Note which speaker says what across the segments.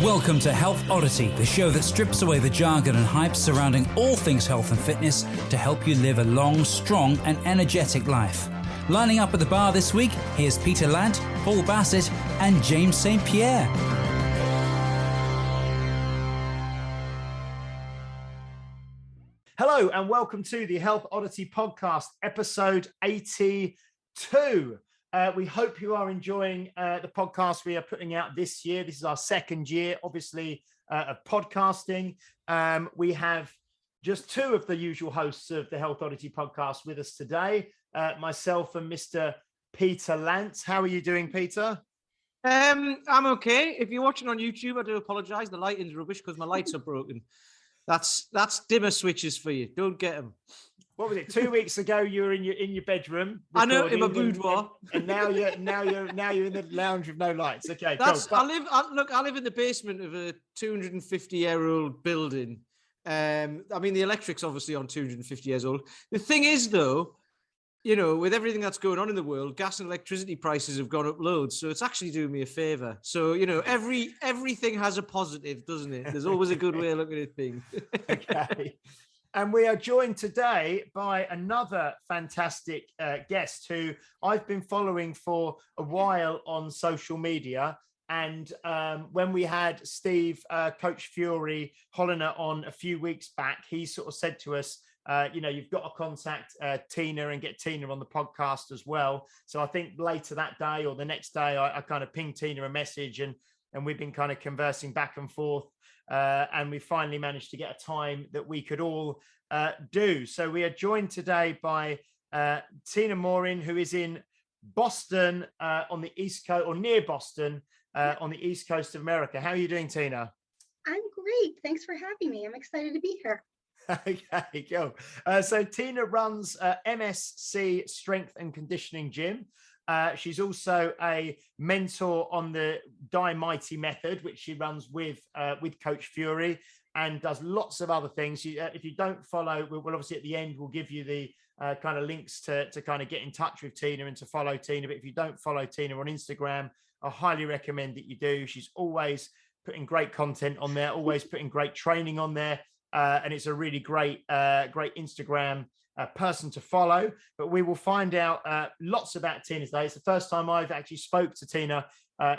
Speaker 1: Welcome to Health Oddity, the show that strips away the jargon and hype surrounding all things health and fitness to help you live a long, strong and energetic life. Lining up at the bar this week, here's Peter Lant, Paul Bassett and James St. Pierre.
Speaker 2: Hello and welcome to the Health Oddity podcast, episode 82. We hope you are enjoying the podcast we are putting out this year. This is our second year, obviously, of podcasting. We have just two of the usual hosts of the Health Oddity podcast with us today, myself and Mr. Peter Lant. How are you doing, Peter?
Speaker 3: I'm okay. If you're watching on YouTube, I do apologise. The lighting's rubbish because my lights are broken. That's dimmer switches for you. Don't get them.
Speaker 2: What was it? 2 weeks ago, you were in your bedroom.
Speaker 3: I know, in my boudoir.
Speaker 2: And now you're in the lounge with no lights. Okay,
Speaker 3: that's
Speaker 2: cool.
Speaker 3: I live in the basement of a 250-year-old building. I mean, the electric's obviously on 250 years old. The thing is, though, you know, with everything that's going on in the world, gas and electricity prices have gone up loads. So it's actually doing me a favor. So, you know, everything has a positive, doesn't it? There's always a good way of looking at things.
Speaker 2: Okay. And we are joined today by another fantastic guest who I've been following for a while on social media. And when we had Steve Coach Fury Holiner on a few weeks back, he sort of said to us, you know, you've got to contact Tina and get Tina on the podcast as well. So I think later that day or the next day, I kind of pinged Tina a message and we've been kind of conversing back and forth. And we finally managed to get a time that we could all do. So we are joined today by Tina Morin, who is in Boston on the East Coast, or near Boston on the East Coast of America. How are you doing, Tina?
Speaker 4: I'm great. Thanks for having me. I'm excited to be here.
Speaker 2: Okay, go. So Tina runs MSC Strength and Conditioning Gym. She's also a mentor on the Die Mighty method, which she runs with Coach Fury, and does lots of other things. If you don't follow, we'll obviously at the end, we'll give you the kind of links to kind of get in touch with Tina and to follow Tina. But if you don't follow Tina on Instagram, I highly recommend that you do. She's always putting great content on there, always putting great training on there. And it's a really great Instagram person to follow. But we will find out lots about Tina today. It's the first time I've actually spoke to Tina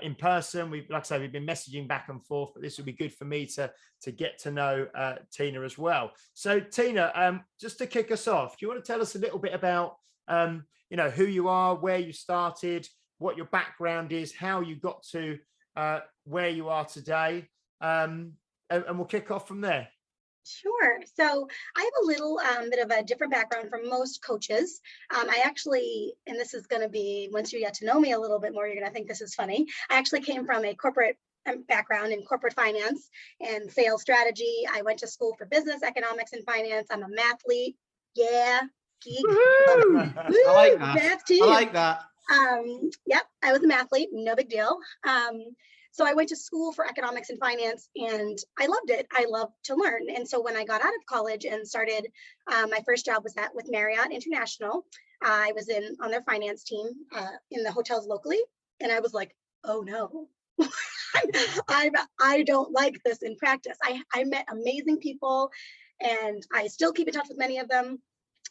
Speaker 2: in person. Like I say, we've been messaging back and forth, but this will be good for me to get to know Tina as well. So Tina, just to kick us off, do you want to tell us a little bit about you know, who you are, where you started, what your background is, how you got to where you are today, and we'll kick off from there.
Speaker 4: Sure. So I have a little bit of a different background from most coaches. I actually, and this is going to be, once you get to know me a little bit more, you're going to think this is funny. I actually came from a corporate background in corporate finance and sales strategy. I went to school for business, economics, and finance. I'm a mathlete. Yeah. Geek.
Speaker 3: I like that.
Speaker 4: Math team.
Speaker 3: I like that.
Speaker 4: Yep. I was a mathlete. No big deal. So I went to school for economics and finance, and I loved it. I loved to learn. And so when I got out of college and started, my first job was with Marriott International. I was on their finance team in the hotels locally. And I was like, oh no, I don't like this in practice. I met amazing people, and I still keep in touch with many of them.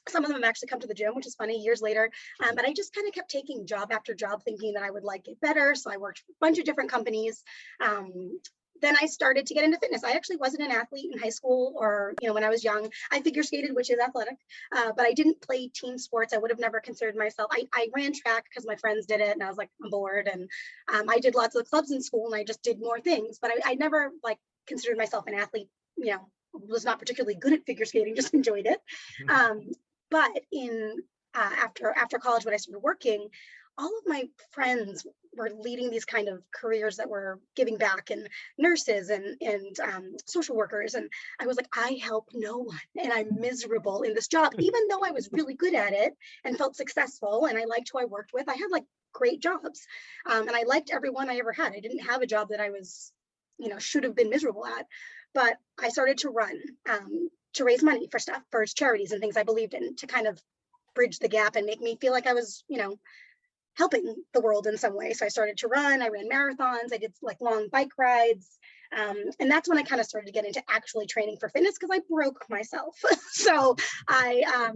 Speaker 4: Some of them have actually come to the gym, which is funny, years later. But I just kind of kept taking job after job, thinking that I would like it better. So I worked for a bunch of different companies. Then I started to get into fitness. I actually wasn't an athlete in high school or, you know, when I was young. I figure skated, which is athletic, but I didn't play team sports. I would have never considered myself. I ran track because my friends did it, and I was like, I'm bored. And I did lots of clubs in school, and I just did more things. But I never like considered myself an athlete. You know, was not particularly good at figure skating, just enjoyed it. But after college, when I started working, all of my friends were leading these kind of careers that were giving back, and nurses and social workers. And I was like, I help no one, and I'm miserable in this job, even though I was really good at it and felt successful. And I liked who I worked with. I had like great jobs, and I liked everyone I ever had. I didn't have a job that I was, you know, should have been miserable at. But I started to run to raise money for stuff, for charities and things I believed in, to kind of bridge the gap and make me feel like I was, you know, helping the world in some way. So I started to run, I ran marathons, I did like long bike rides. And that's when I kind of started to get into actually training for fitness because I broke myself. So I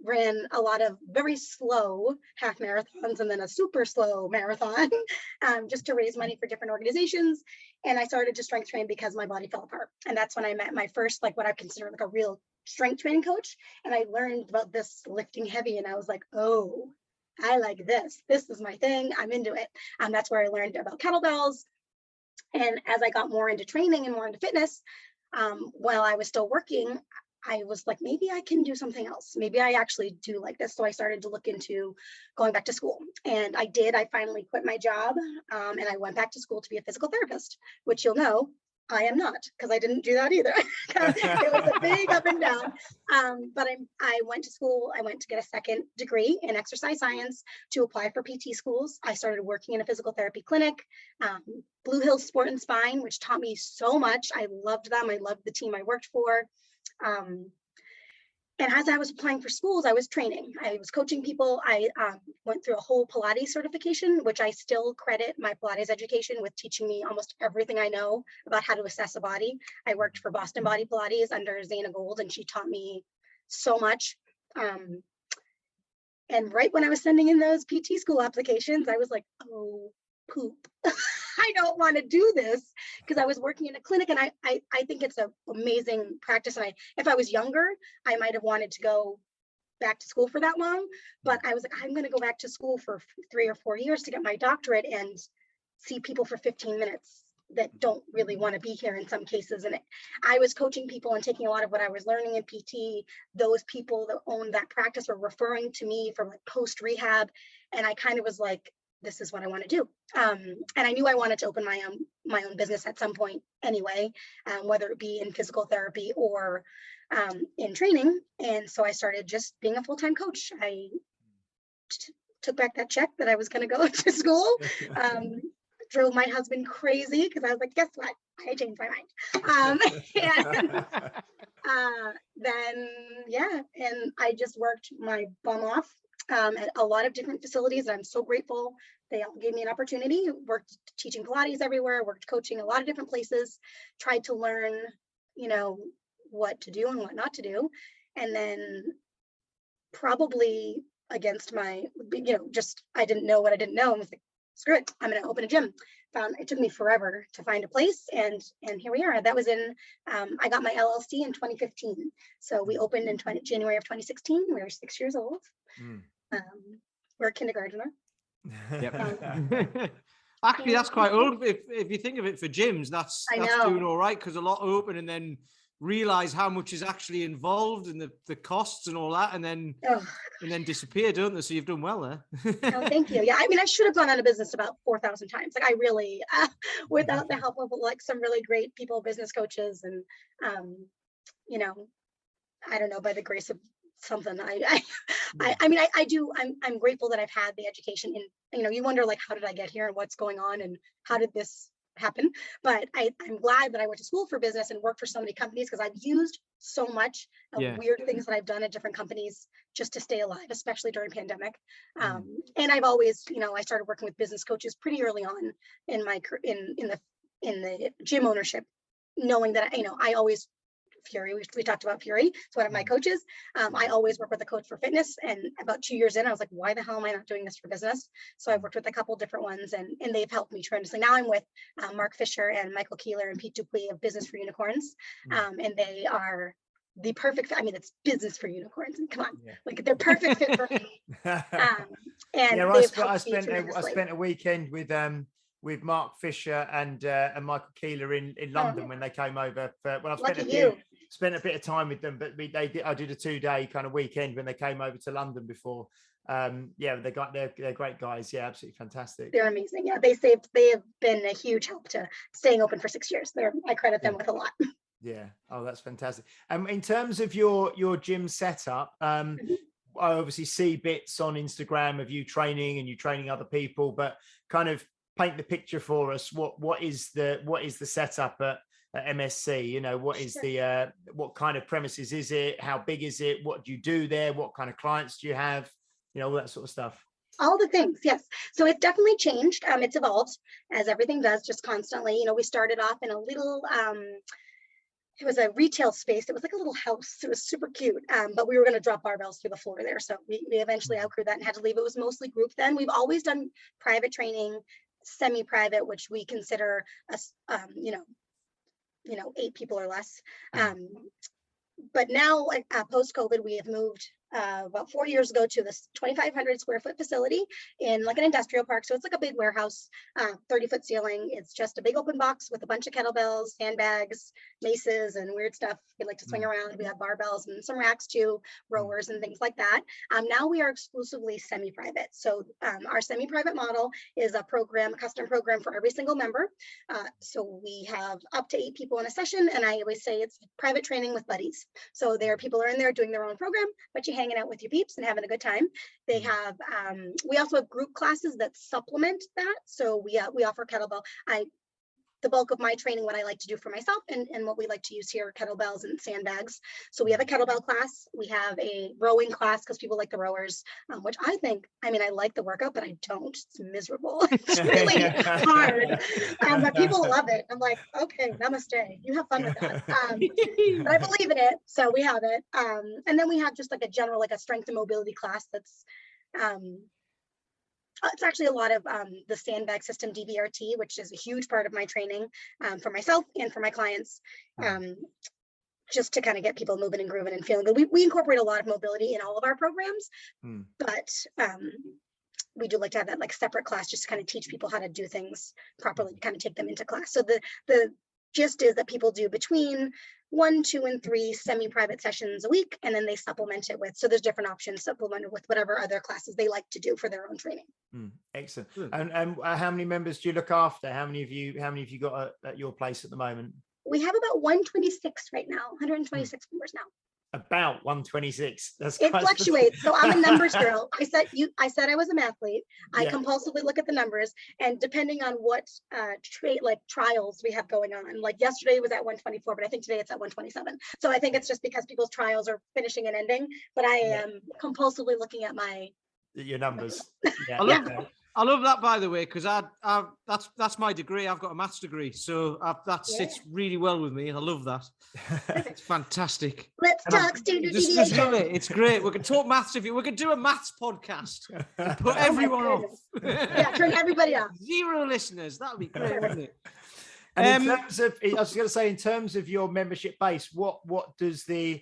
Speaker 4: ran a lot of very slow half marathons and then a super slow marathon just to raise money for different organizations. And I started to strength train because my body fell apart. And that's when I met my first, like what I consider like a real strength training coach. And I learned about this lifting heavy. And I was like, oh, I like this. This is my thing. I'm into it. That's where I learned about kettlebells. And as I got more into training and more into fitness, while I was still working, I was like, maybe I can do something else. Maybe I actually do like this. So I started to look into going back to school. And I did. I finally quit my job and I went back to school to be a physical therapist, which you'll know I am not, because I didn't do that either. It was a big up and down. But I went to school. I went to get a second degree in exercise science to apply for PT schools. I started working in a physical therapy clinic, Blue Hill Sport and Spine, which taught me so much. I loved them. I loved the team I worked for. And as I was applying for schools, I was training. I was coaching people. I went through a whole Pilates certification, which I still credit my Pilates education with teaching me almost everything I know about how to assess a body. I worked for Boston Body Pilates under Zaina Gold, and she taught me so much. And right when I was sending in those PT school applications, I was like, oh, poop. I don't want to do this, because I was working in a clinic, and I think it's an amazing practice. And if I was younger, I might have wanted to go back to school for that long, but I was like, I'm going to go back to school for 3 or 4 years to get my doctorate and see people for 15 minutes that don't really want to be here in some cases. And I was coaching people and taking a lot of what I was learning in PT. Those people that owned that practice were referring to me for like post rehab. And I kind of was like, this is what I want to do. And I knew I wanted to open my own business at some point anyway, whether it be in physical therapy or in training. And so I started just being a full-time coach. I took back that check that I was going to go to school, drove my husband crazy because I was like, guess what? I changed my mind. And I just worked my bum off at a lot of different facilities. I'm so grateful. They all gave me an opportunity. Worked teaching Pilates everywhere, worked coaching a lot of different places, tried to learn, what to do and what not to do. And then probably against my, I didn't know what I didn't know, and was like, screw it, I'm going to open a gym. It took me forever to find a place, and here we are. That was I got my LLC in 2015. So we opened in January of 2016. We were 6 years old. We're a kindergartner.
Speaker 3: Yep. Actually, that's quite old. If you think of it for gyms, that's doing all right, because a lot open and then realize how much is actually involved and the costs and all that, and then disappear, don't they? So you've done well there.
Speaker 4: Oh, thank you. Yeah, I mean, I should have gone out of business about 4,000 times. Like, I really, without the help of like some really great people, business coaches, and I don't know, by the grace of something, I'm grateful that I've had the education. In you wonder, like, how did I get here and what's going on and how did this happen? But I'm glad that I went to school for business and worked for so many companies, because I've used so much of weird things that I've done at different companies just to stay alive, especially during pandemic. And I've always, I started working with business coaches pretty early on in my in the gym ownership, knowing that I always Fury. We talked about Fury. It's one of my coaches. I always work with a coach for fitness. And about 2 years in, I was like, why the hell am I not doing this for business? So I've worked with a couple different ones, and they've helped me tremendously. Now I'm with Mark Fisher and Michael Keeler and Pete Dupuy of Business for Unicorns. And they are the perfect, it's business for unicorns. And come on, like, they're perfect fit for me. And
Speaker 2: I spent a weekend with Mark Fisher and Michael Keeler in London when they came over. Spent a bit of time with them, but I did a 2-day kind of weekend when they came over to London before. They're great guys. Yeah, absolutely fantastic.
Speaker 4: They're amazing. Yeah, they have been a huge help to staying open for 6 years. I credit them with a lot.
Speaker 2: Yeah. Oh, that's fantastic. In terms of your gym setup, I obviously see bits on Instagram of you training and you training other people, but kind of paint the picture for us. What is the setup at MSC? What is what kind of premises is it? How big is it? What do you do there? What kind of clients do you have? All that sort of stuff.
Speaker 4: All the things, yes. So it's definitely changed. It's evolved, as everything does, just constantly. You know, we started off in a little, it was a retail space. It was like a little house. It was super cute. But we were going to drop barbells through the floor there. So we eventually outgrew that and had to leave. It was mostly group then. We've always done private training, semi-private, which we consider us, 8 people or less. But now, post-COVID, we have moved about 4 years ago to this 2,500 square foot facility in like an industrial park. So it's like a big warehouse, 30-foot ceiling. It's just a big open box with a bunch of kettlebells, sandbags, maces, and weird stuff we like to swing around. We have barbells and some racks too, rowers and things like that. Now we are exclusively semi-private. So our semi-private model is a custom program for every single member. So we have up to 8 people in a session, and I always say it's private training with buddies. So people are in there doing their own program, but you're hanging out with your peeps and having a good time. They have, we also have group classes that supplement that. So we offer kettlebell. The bulk of my training, what I like to do for myself and what we like to use here are kettlebells and sandbags. So we have a kettlebell class. We have a rowing class because people like the rowers, which I like the workout, but I don't. It's miserable. It's really hard. But people love it. I'm like, okay, namaste. You have fun with that. But I believe in it. So we have it. And then we have just like a general, like a strength and mobility class that's, it's actually a lot of the sandbag system, DVRT, which is a huge part of my training for myself and for my clients, just to kind of get people moving and grooving and feeling good. We incorporate a lot of mobility in all of our programs, but we do like to have that like separate class just to kind of teach people how to do things properly, kind of take them into class. So the gist is that people do between 1, 2, and 3 semi-private sessions a week, and then they supplement it with, so there's different options supplemented with whatever other classes they like to do for their own training.
Speaker 2: Excellent. And how many members do you look after? How many have you got at your place at the moment?
Speaker 4: We have about 126 right now, 126 members now.
Speaker 2: About 126.
Speaker 4: It fluctuates. So I'm a numbers girl. I said I was a mathlete. I compulsively look at the numbers, and depending on what trials we have going on. Like yesterday was at 124, but I think today it's at 127. So I think it's just because people's trials are finishing and ending. But I am compulsively looking at your
Speaker 2: numbers.
Speaker 3: I love that, by the way, because that's my degree. I've got a maths degree, so that sits really well with me, and I love that. It's fantastic.
Speaker 4: Let's talk student deviation.
Speaker 3: It's great. We can talk maths we can do a maths podcast and put everyone off.
Speaker 4: Turn everybody off.
Speaker 3: 0 listeners. That would be great, wouldn't it?
Speaker 2: And in terms of, I was going to say, in terms of your membership base, what does the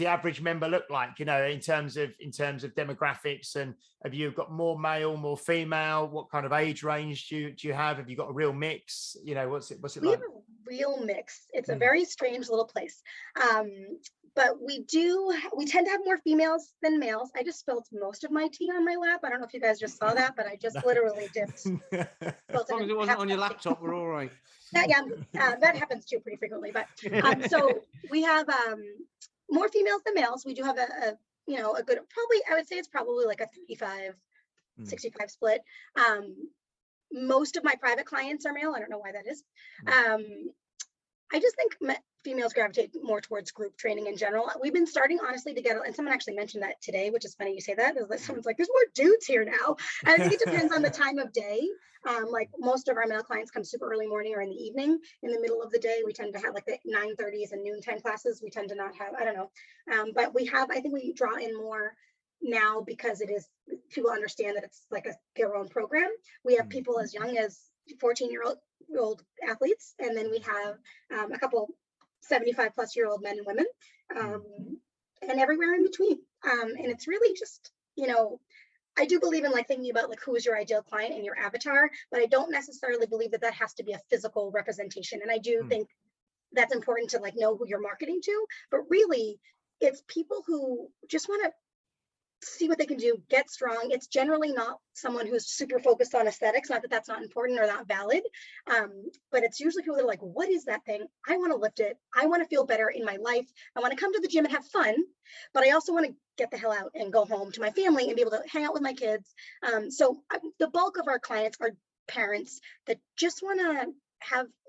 Speaker 2: average member look like, in terms of demographics? And have you got more male, more female? What kind of age range do you have? Have you got a real mix? What's it like?
Speaker 4: We have a real mix. It's a very strange little place. But we tend to have more females than males. I just spilled most of my tea on my lap. I don't know if you guys just saw that, but I just literally dipped.
Speaker 3: As long as it wasn't on your laptop, we're all right.
Speaker 4: That happens too pretty frequently. But so we have more females than males. We do have a good, I would say it's probably like a 35-65 split. Most of my private clients are male. I don't know why that is. I just think females gravitate more towards group training in general. We've been starting, honestly, to get, and someone actually mentioned that today, which is funny you say that. Someone's like, there's more dudes here now. And I think it depends on the time of day. Like most of our male clients come super early morning or in the evening. In the middle of the day, we tend to have like the 9:30s and noontime classes. We tend to not have, I don't know. But I think we draw in more now because people understand that it's like their own program. We have people as young as 14-year-old athletes, and then we have a couple 75-plus-year-old men and women, and everywhere in between. And it's really just, I do believe in thinking about who is your ideal client and your avatar, but I don't necessarily believe that has to be a physical representation. And I do think that's important to know who you're marketing to, but really it's people who just want to see what they can do, get strong. It's generally not someone who's super focused on aesthetics, not that that's not important or not valid, but it's usually people that are like, what is that thing? I want to lift it. I want to feel better in my life. I want to come to the gym and have fun, but I also want to get the hell out and go home to my family and be able to hang out with my kids. So the bulk of our clients are parents that just want to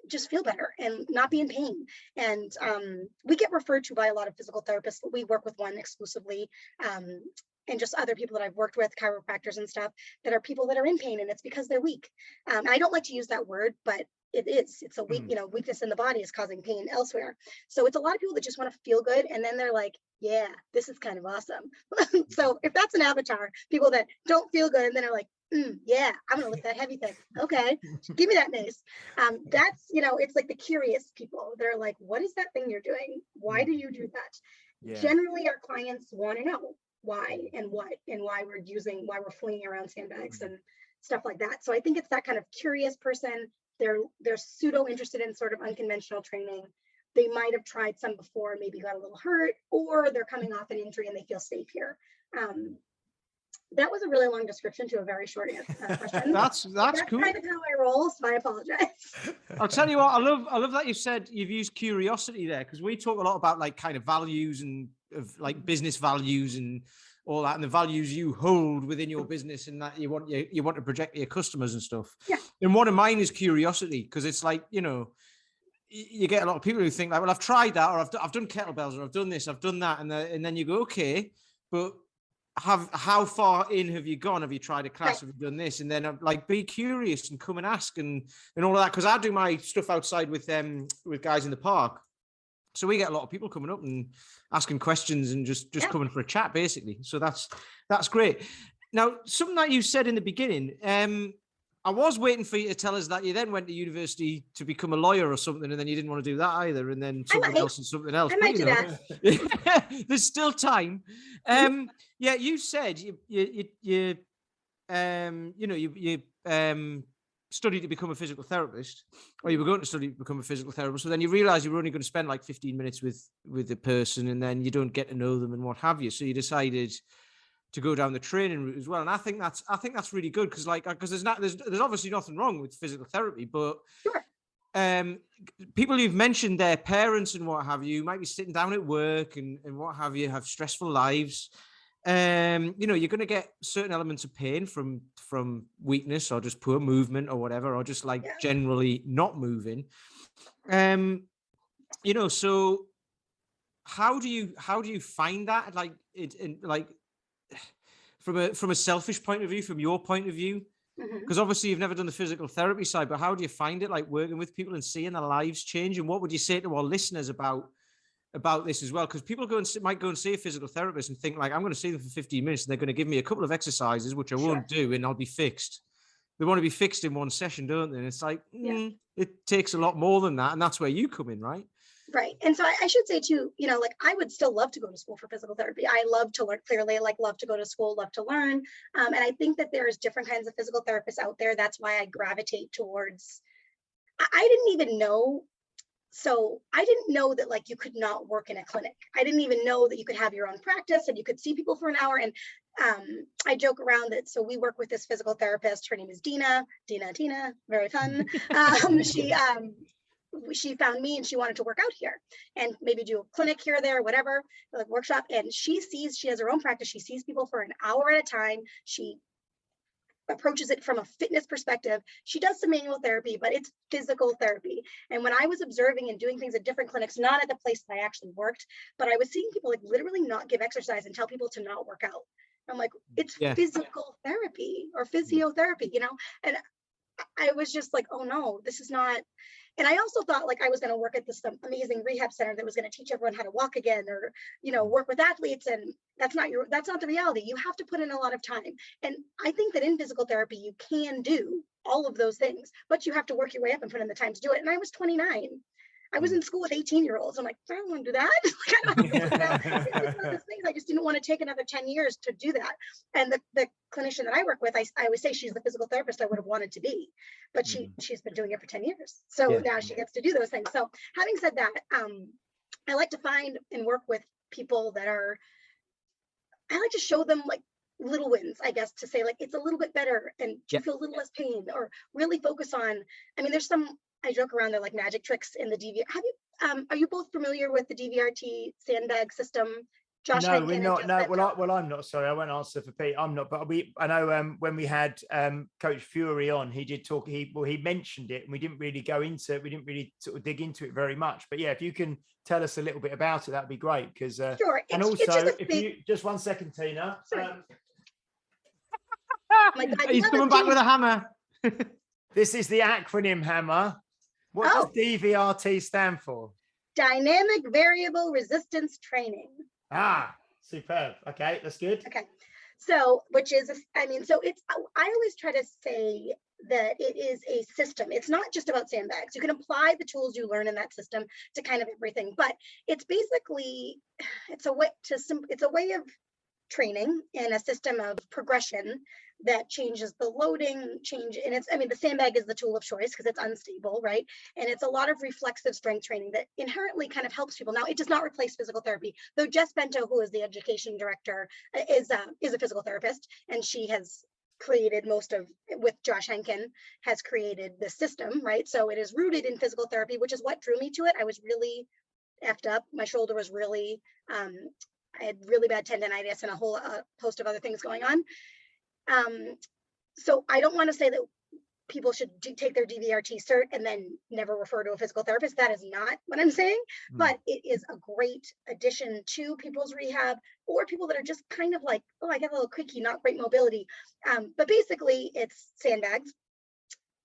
Speaker 4: just feel better and not be in pain. And we get referred to by a lot of physical therapists. We work with one exclusively. and just other people that I've worked with, chiropractors and stuff, that are people that are in pain, and it's because they're weak. I don't like to use that word, but it's a weak, weakness in the body is causing pain elsewhere. So it's a lot of people that just want to feel good, and then they're like, yeah, this is kind of awesome. So if that's an avatar, people that don't feel good and then are like, yeah, I'm gonna lift that heavy thing. Okay, give me that mace. That's, it's like the curious people. They're like, what is that thing you're doing? Why do you do that?
Speaker 2: Yeah.
Speaker 4: Generally, our clients want to know why and what and why we're flinging around sandbags and stuff like that. So I think it's that kind of curious person. They're pseudo interested in sort of unconventional training. They might have tried some before, maybe got a little hurt, or they're coming off an injury and they feel safe here. That was a really long description to a very short question.
Speaker 3: That's cool.
Speaker 4: Kind of how I roll, so I apologize.
Speaker 3: I'll tell you what, I love that you said you've used curiosity there, because we talk a lot about like kind of values and of like business values and all that, and the values you hold within your business, and that you want to project to your customers and stuff.
Speaker 4: Yeah.
Speaker 3: And one of mine is curiosity, because it's like, you get a lot of people who think like, well, I've tried that, or I've done kettlebells, or I've done this, I've done that, and then you go, okay, but how far in have you gone? Have you tried a class? Have you done this? And then like, be curious and come and ask and all of that. Because I do my stuff outside with guys in the park, so we get a lot of people coming up and asking questions and just coming for a chat, basically. So that's great. Now, something that you said in the beginning, I was waiting for you to tell us that you then went to university to become a lawyer or something, and then you didn't want to do that either, and then something else and something else.
Speaker 4: I might do that.
Speaker 3: There's still time. Yeah, you said you studied to become a physical therapist, or you were going to study to become a physical therapist, so then you realized you were only going to spend like 15 minutes with the person, and then you don't get to know them and what have you. So you decided to go down the training route as well. And I think that's really good, because there's obviously nothing wrong with physical therapy, but
Speaker 4: sure.
Speaker 3: People who've mentioned their parents and what have you might be sitting down at work and what have you, have stressful lives. You're going to get certain elements of pain from weakness or just poor movement or whatever, or just like generally not moving. So how do you find that? Like from a selfish point of view, from your point of view, because obviously you've never done the physical therapy side, but how do you find it, like working with people and seeing their lives change? And what would you say to our listeners about this as well? Because people might go and see a physical therapist and think like, I'm going to see them for 15 minutes and they're going to give me a couple of exercises, which I won't do, and I'll be fixed. They want to be fixed in one session, don't they? And it's like, it takes a lot more than that. And that's where you come in, right?
Speaker 4: Right. And so I should say too, like I would still love to go to school for physical therapy. I love to learn, clearly, like love to go to school, love to learn. And I think that there's different kinds of physical therapists out there. That's why I gravitate towards, I didn't even know. So I didn't know that like you could not work in a clinic. I didn't even know that you could have your own practice and you could see people for an hour. And I joke around that. So we work with this physical therapist. Her name is Tina, very fun. She found me and she wanted to work out here and maybe do a clinic here or there, whatever, like workshop. And she has her own practice. She sees people for an hour at a time. She approaches it from a fitness perspective. She does some manual therapy, but it's physical therapy. And when I was observing and doing things at different clinics, not at the place that I actually worked, but I was seeing people like literally not give exercise and tell people to not work out. I'm like, it's physical therapy or physiotherapy, and I was just like, oh no, this is not. And I also thought like I was going to work at this amazing rehab center that was going to teach everyone how to walk again, or, work with athletes. And that's not the reality. You have to put in a lot of time. And I think that in physical therapy, you can do all of those things, but you have to work your way up and put in the time to do it. And I was 29. I was in school with 18-year-olds. I'm like, I don't want to do that. I don't want to do that. It's one of those things. I just didn't want to take another 10 years to do that. And the clinician that I work with, I always say she's the physical therapist I would have wanted to be, but she's been doing it for 10 years. So now she gets to do those things. So having said that, I like to find and work with people I like to show them like little wins, I guess, to say like, it's a little bit better and you feel a little less pain, or really focus on, there's I joke around, they're like magic tricks in the DVR. Are you both familiar with the DVRT sandbag system? Josh
Speaker 2: No,
Speaker 4: Henkin
Speaker 2: we're
Speaker 4: and
Speaker 2: not.
Speaker 4: Jess
Speaker 2: No,
Speaker 4: Bento.
Speaker 2: well, I'm not. Sorry, I won't answer for Pete. I'm not. But I know when we had Coach Fury on, he did talk. He mentioned it, and we didn't really go into it. We didn't really sort of dig into it very much. But yeah, if you can tell us a little bit about it, that'd be great. Because
Speaker 4: Sure.
Speaker 2: and
Speaker 4: It's
Speaker 2: also,
Speaker 4: just a
Speaker 2: if
Speaker 4: big,
Speaker 2: you just 1 second, Tina.
Speaker 4: my God,
Speaker 3: He's
Speaker 4: love
Speaker 3: coming
Speaker 4: it,
Speaker 3: back
Speaker 4: Jim.
Speaker 3: with a hammer.
Speaker 2: This is the acronym hammer. What does
Speaker 4: Oh.
Speaker 2: DVRT stand for?
Speaker 4: Dynamic variable resistance training.
Speaker 2: Ah, superb. Okay, that's good.
Speaker 4: Okay. So, which is, I mean, so it's, I always try to say that it is a system. It's not just about sandbags. You can apply the tools you learn in that system to kind of everything, but it's basically, it's a way of training and a system of progression that changes the loading and it's, I mean, the sandbag is the tool of choice because it's unstable, right? And it's a lot of reflexive strength training that inherently kind of helps people. Now, it does not replace physical therapy, though Jess Bento, who is the education director, is a physical therapist, and she has created with Josh Henkin, has created this system, right? So it is rooted in physical therapy, which is what drew me to it. I was really effed up. My shoulder was really, I had really bad tendonitis and a whole host of other things going on. So I don't want to say that people should take their DVRT cert and then never refer to a physical therapist. That is not what I'm saying, but it is a great addition to people's rehab or people that are just kind of like, oh, I get a little creaky, not great mobility. But basically it's sandbags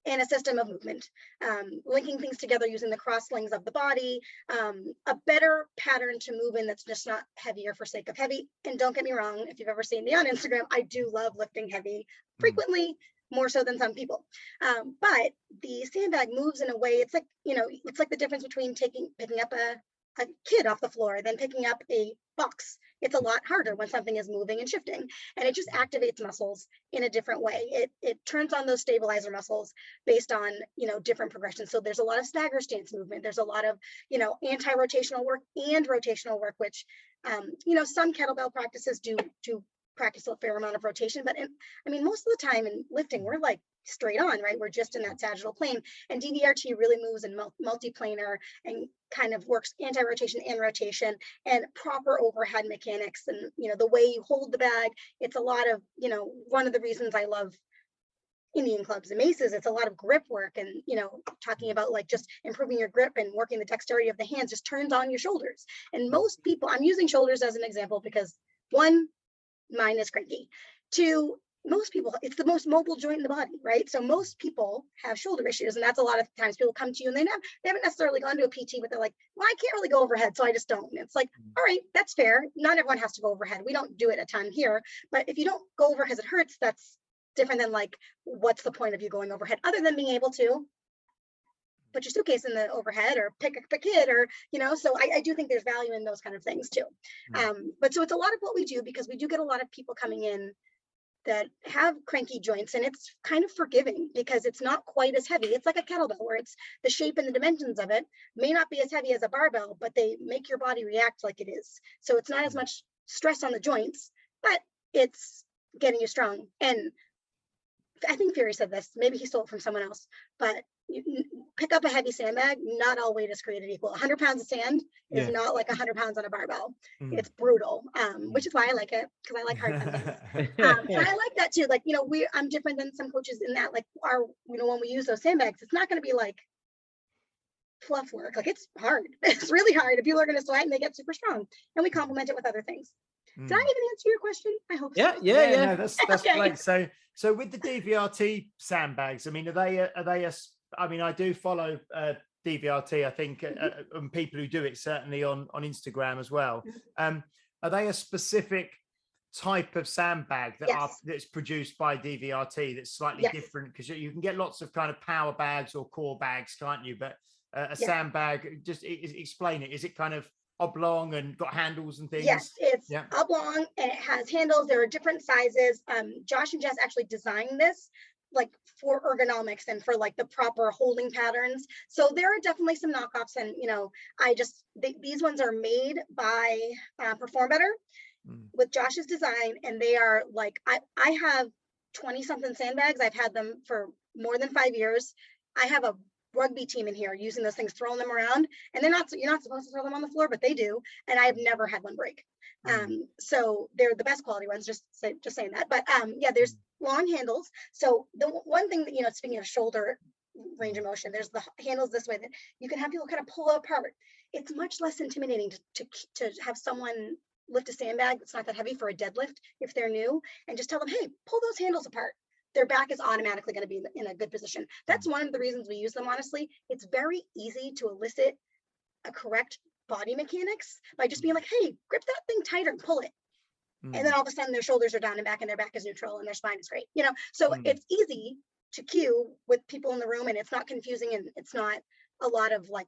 Speaker 4: and a system of movement, linking things together using the cross slings of the body, a better pattern to move in that's just not heavier for sake of heavy. And don't get me wrong, if you've ever seen me on Instagram, I do love lifting heavy frequently, more so than some people. But the sandbag moves in a way, it's like, it's like the difference between picking up a kid off the floor than picking up a box. It's a lot harder when something is moving and shifting, and it just activates muscles in a different way. It turns on those stabilizer muscles based on, different progressions. So there's a lot of stagger stance movement. There's a lot of, anti-rotational work and rotational work, which, some kettlebell practices do practice a fair amount of rotation, but most of the time in lifting, we're like straight on, right? We're just in that sagittal plane, and DVRT really moves in multiplanar and kind of works anti-rotation and rotation and proper overhead mechanics. And, the way you hold the bag, it's a lot of, one of the reasons I love Indian clubs and maces, it's a lot of grip work and, talking about like just improving your grip and working the dexterity of the hands just turns on your shoulders. And most people, I'm using shoulders as an example because one, mine is cranky. Two, most people, it's the most mobile joint in the body, right? So most people have shoulder issues, and that's a lot of times people come to you and they haven't necessarily gone to a PT, but they're like, well, I can't really go overhead, so I just don't. And it's like, all right, that's fair. Not everyone has to go overhead. We don't do it a ton here, but if you don't go over because it hurts, that's different than like, what's the point of you going overhead other than being able to put your suitcase in the overhead or pick a kid or, so I do think there's value in those kind of things too. But so it's a lot of what we do because we do get a lot of people coming in that have cranky joints, and it's kind of forgiving because it's not quite as heavy. It's like a kettlebell where it's the shape and the dimensions of it may not be as heavy as a barbell, but they make your body react like it is. So it's not as much stress on the joints, but it's getting you strong. And I think Fury said this, maybe he stole it from someone else, but you pick up a heavy sandbag, not all weight is created equal. 100 pounds of sand is not like 100 pounds on a barbell. It's brutal, which is why I like it, because I like hard things. And I like that too. Like, I'm different than some coaches in that, like when we use those sandbags, it's not going to be like fluff work. Like it's hard. It's really hard. If people are going to sweat and they get super strong, and we complement it with other things. Did I even answer your question? I hope so.
Speaker 3: Yeah.
Speaker 2: No, that's
Speaker 4: Okay.
Speaker 2: great. So with the DVRT sandbags, are they I do follow DVRT, I think, and people who do it certainly on Instagram as well. Are they a specific type of sandbag that's produced by DVRT that's slightly different? Because you can get lots of kind of power bags or core bags, can't you? But a sandbag, just explain it. Is it kind of oblong and got handles and things?
Speaker 4: Yes, it's oblong and it has handles. There are different sizes. Josh and Jess actually designed this like for ergonomics and for like the proper holding patterns. So there are definitely some knockoffs, and these ones are made by Perform Better with Josh's design, and they are like, I have 20 something sandbags. I've had them for more than 5 years. I have a rugby team in here using those things, throwing them around, and you're not supposed to throw them on the floor, but they do. And I've never had one break. So they're the best quality ones, just saying that. But yeah, there's long handles. So the one thing that, you know, speaking of shoulder range of motion, there's the handles this way that you can have people kind of pull apart. It's much less intimidating to have someone lift a sandbag that's not that heavy for a deadlift if they're new, and just tell them, hey, pull those handles apart. Their back is automatically going to be in a good position. That's one of the reasons we use them, honestly. It's very easy to elicit a correct body mechanics by just being like, hey, grip that thing tighter and pull it. And then all of a sudden their shoulders are down and back, and their back is neutral, and their spine is great. You know, so it's easy to cue with people in the room, and it's not confusing, and it's not a lot of like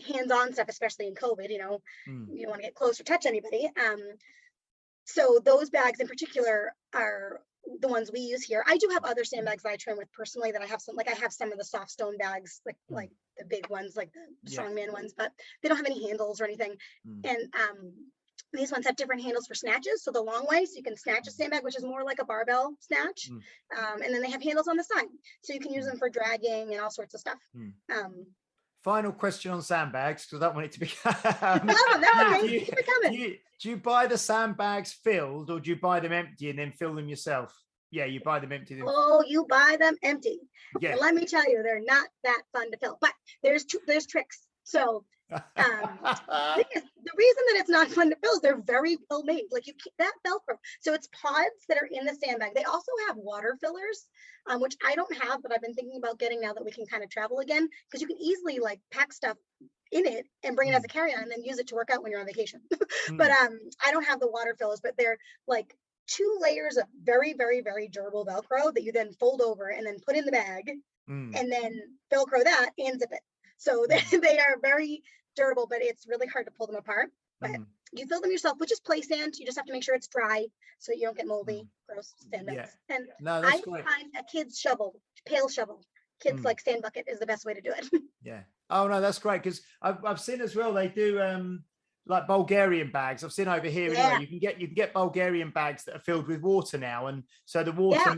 Speaker 4: hands-on stuff, especially in COVID. You know, you don't want to get close or touch anybody. So those bags in particular are the ones we use here. I do have other sandbags that I train with personally that I have some of the soft stone bags, like the big ones, like the strongman ones, but they don't have any handles or anything. And these ones have different handles for snatches. So the long way, so you can snatch a sandbag, which is more like a barbell snatch. And then they have handles on the side, so you can use them for dragging and all sorts of stuff.
Speaker 2: Final question on sandbags, because I don't want it to be.
Speaker 4: Keep it coming.
Speaker 2: Do you buy the sandbags filled, or do you buy them empty and then fill them yourself? Yeah, you buy them empty.
Speaker 4: Oh, you buy them empty.
Speaker 2: Yeah.
Speaker 4: And let me tell you, they're not that fun to fill. But there's tricks. So the reason that it's not fun to fill is they're very well made. Like that Velcro. So it's pods that are in the sandbag. They also have water fillers, which I don't have, but I've been thinking about getting now that we can kind of travel again, because you can easily like pack stuff in it and bring it as a carry-on and then use it to work out when you're on vacation. But I don't have the water fillers, but they're like 2 layers of very, very, very durable Velcro that you then fold over and then put in the bag and then Velcro that and zip it. So they are very durable, but it's really hard to pull them apart. But you fill them yourself, which is play sand. You just have to make sure it's dry so you don't get moldy, gross sandbags. And I find a kid's pail shovel, kids like sand bucket is the best way to do it.
Speaker 2: Yeah. Oh no, that's great, because I've seen as well they do like Bulgarian bags. I've seen over here anyway. You can get Bulgarian bags that are filled with water now, and so the water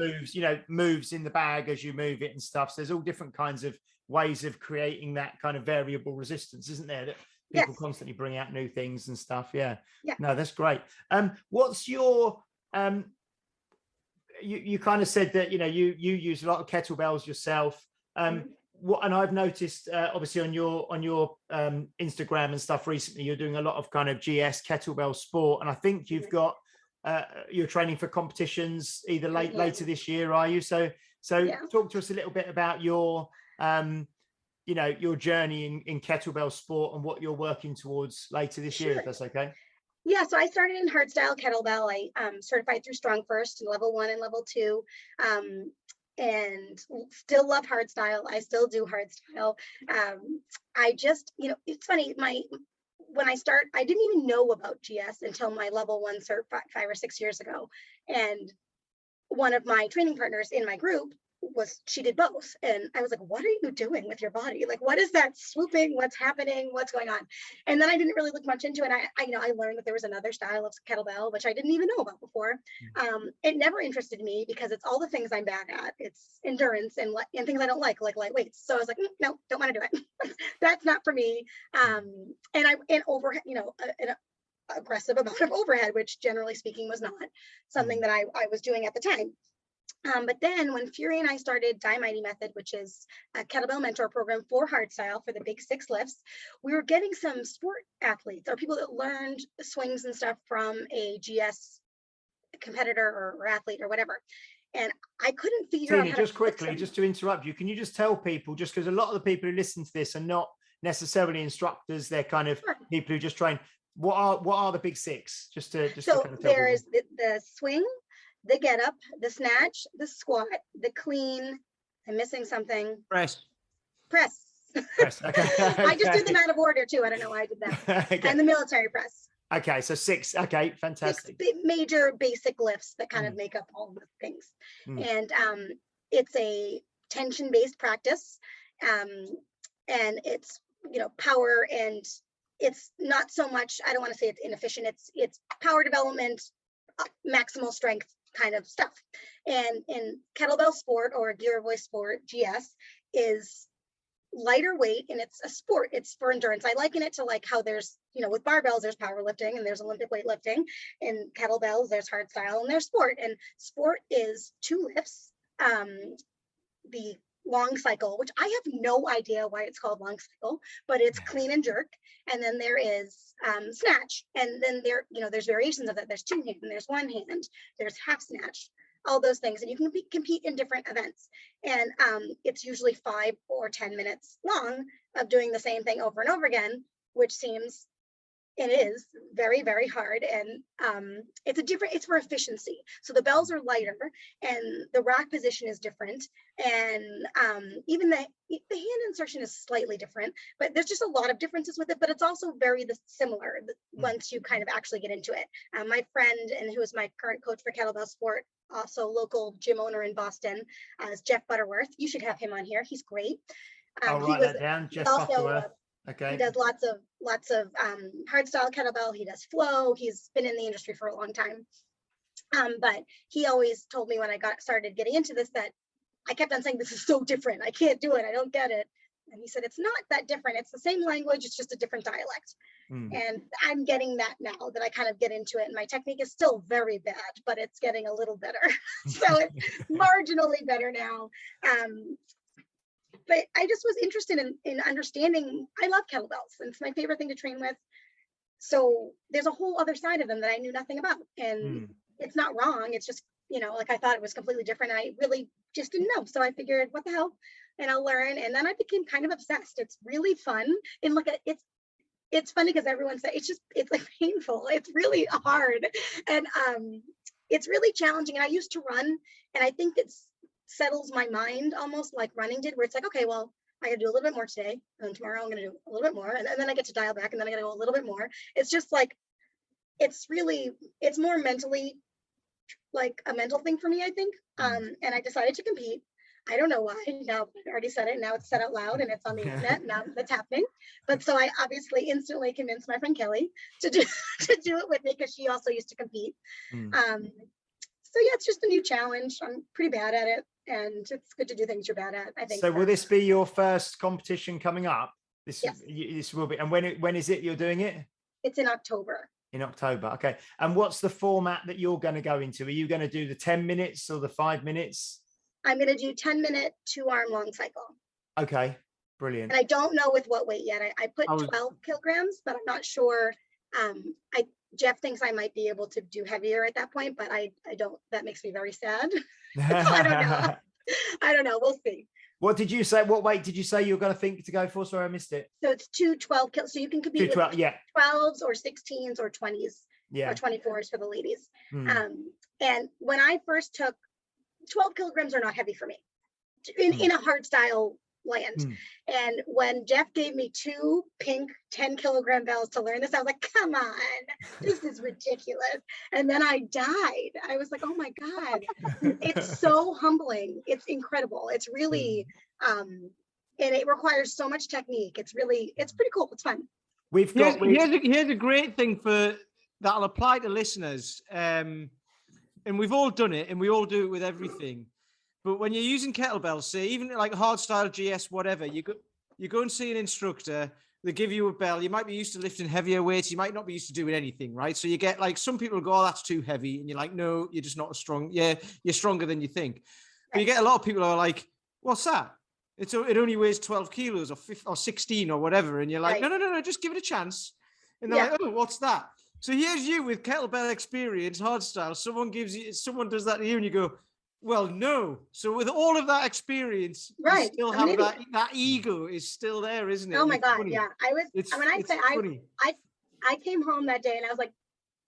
Speaker 2: moves in the bag as you move it and stuff. So there's all different kinds of ways of creating that kind of variable resistance, isn't there? That people constantly bring out new things and stuff. Yeah. No, that's great. What's your you kind of said that you use a lot of kettlebells yourself. And I've noticed obviously on your Instagram and stuff recently, you're doing a lot of kind of GS Kettlebell Sport, and I think you've got you're training for competitions either later this year, are you? So talk to us a little bit about your your journey in kettlebell sport and what you're working towards later this year, if that's okay.
Speaker 4: Yeah, so I started in hardstyle kettlebell. I certified through Strong First in level 1 and level 2. And still love hardstyle. I still do hardstyle. I just, it's funny, when I didn't even know about GS until my level 1 cert 5 or 6 years ago. And one of my training partners in my group she did both. And I was like, what are you doing with your body? Like, what is that swooping? What's happening? What's going on? And then I didn't really look much into it. I learned that there was another style of kettlebell, which I didn't even know about before. It never interested me because it's all the things I'm bad at. It's endurance and things I don't like light weights. So I was like, no, don't want to do it. That's not for me. And overhead, an aggressive amount of overhead, which generally speaking was not something that I was doing at the time. But then when Fury and I started Die Mighty Method, which is a kettlebell mentor program for hardstyle for the big 6 lifts, we were getting some sport athletes or people that learned swings and stuff from a GS competitor or athlete or whatever. And I couldn't figure out how
Speaker 2: just quickly, just to interrupt you, can you just tell people, just because a lot of the people who listen to this are not necessarily instructors, they're kind of people who just train. What are the big 6? So
Speaker 4: there is the swing, the get up, the snatch, the squat, the clean. I'm missing something.
Speaker 3: Press.
Speaker 2: Okay.
Speaker 4: I just did them out of order too. I don't know why I did that. Okay. And the military press.
Speaker 2: Okay, so 6. Okay, fantastic.
Speaker 4: 6 major basic lifts that kind of make up all the things. And it's a tension-based practice. And it's power, and it's not so much, I don't want to say it's inefficient, it's power development, maximal strength kind of stuff. And in kettlebell sport or gear voice sport, GS is lighter weight, and it's a sport. It's for endurance. I liken it to like how there's, with barbells, there's powerlifting and there's Olympic weightlifting, and kettlebells, there's hard style and there's sport. And sport is 2 lifts, the long cycle, which I have no idea why it's called long cycle, but it's clean and jerk. And then there is snatch. And then there's variations of that. There's 2 hand, there's 1 hand, there's half snatch, all those things. And you can compete in different events. And it's usually 5 or 10 minutes long of doing the same thing over and over again, which seems, it is very, very hard. And it's for efficiency. So the bells are lighter and the rack position is different. And even the hand insertion is slightly different, but there's just a lot of differences with it, but it's also very similar once you kind of actually get into it. My friend, and who is my current coach for Kettlebell Sport, also local gym owner in Boston, is Jeff Butterworth. You should have him on here. He's great.
Speaker 2: I'll write that down, Jeff Butterworth. Okay.
Speaker 4: He does lots of hard style kettlebell. He does flow. He's been in the industry for a long time. But he always told me when I started getting into this that I kept on saying, this is so different. I can't do it. I don't get it. And he said, it's not that different. It's the same language. It's just a different dialect. And I'm getting that now that I kind of get into it. And my technique is still very bad, but it's getting a little better. So it's marginally better now. But I just was interested in understanding. I love kettlebells, and it's my favorite thing to train with. So there's a whole other side of them that I knew nothing about. And it's not wrong. It's just, like I thought it was completely different. I really just didn't know. So I figured, what the hell? And I'll learn. And then I became kind of obsessed. It's really fun. And look, it's funny because everyone says it's like painful. It's really hard. And it's really challenging. And I used to run, and I think it settles my mind almost like running did, where it's like, okay, well, I gotta do a little bit more today, and tomorrow I'm gonna do a little bit more, and then I get to dial back, and then I gotta go a little bit more. It's just like, it's more mentally like a mental thing for me, I think. And I decided to compete. I don't know why. Now I already said it. Now it's said out loud and it's on the internet. Now that's happening. But so I obviously instantly convinced my friend Kelly to do it with me, because she also used to compete. So yeah, it's just a new challenge. I'm pretty bad at it, and it's good to do things you're bad at, I think.
Speaker 2: So will this be your first competition coming up? This will be. And when is it you're doing it?
Speaker 4: It's in October.
Speaker 2: In October. Okay. And what's the format that you're going to go into? Are you going to do the 10 minutes or the 5 minutes?
Speaker 4: I'm going to do 10-minute 2-arm long cycle.
Speaker 2: Okay. Brilliant.
Speaker 4: And I don't know with what weight yet. I put 12 kilograms, but I'm not sure. Jeff thinks I might be able to do heavier at that point, but I don't. That makes me very sad. So I don't know. I don't know. We'll see.
Speaker 2: What did you say? What weight did you say you were going to think to go for? Sorry, I missed it.
Speaker 4: So it's 12 kills. So you can compete with 12s or 16s or 20s, or 24s for the ladies. And when I first took 12 kilograms are not heavy for me in a hard style land. And when Jeff gave me 2 pink 10-kilogram bells to learn this, I was like, come on, this is ridiculous. And then I died. I was like, oh my God, it's so humbling. It's incredible. It's really, and it requires so much technique. It's pretty cool. It's fun.
Speaker 3: Here's a great thing that'll apply to listeners. And we've all done it, and we all do it with everything. But when you're using kettlebells, say even like hard style GS, whatever, you go and see an instructor. They give you a bell. You might be used to lifting heavier weights. You might not be used to doing anything, right? So you get like, some people go, oh, that's too heavy. And you're like, no, you're just not as strong. Yeah, you're stronger than you think. But you get a lot of people who are like, what's that? It only weighs 12 kilos or 16 or whatever. And you're like, no, just give it a chance. And they're like, oh, what's that? So here's you with kettlebell experience, hard style. Someone does that to you and you go, well, no. So with all of that experience, you still have that ego is still there, isn't it?
Speaker 4: Oh my God. Yeah. I came home that day and I was like,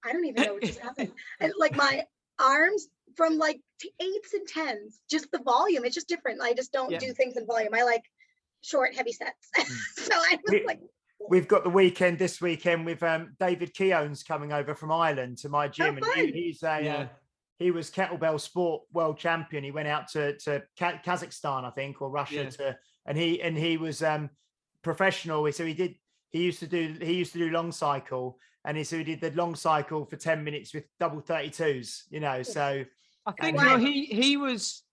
Speaker 4: I don't even know what just happened. And like my arms from like 8s and 10s, just the volume, it's just different. I just don't do things in volume. I like short, heavy sets. So I was like,
Speaker 2: we've got this weekend with David Keown's coming over from Ireland to my gym, and he's he was Kettlebell Sport world champion. He went out to Kazakhstan, I think, or Russia and he was professional. So he used to do long cycle, and he did the long cycle for 10 minutes with double 32s, So
Speaker 3: I think he was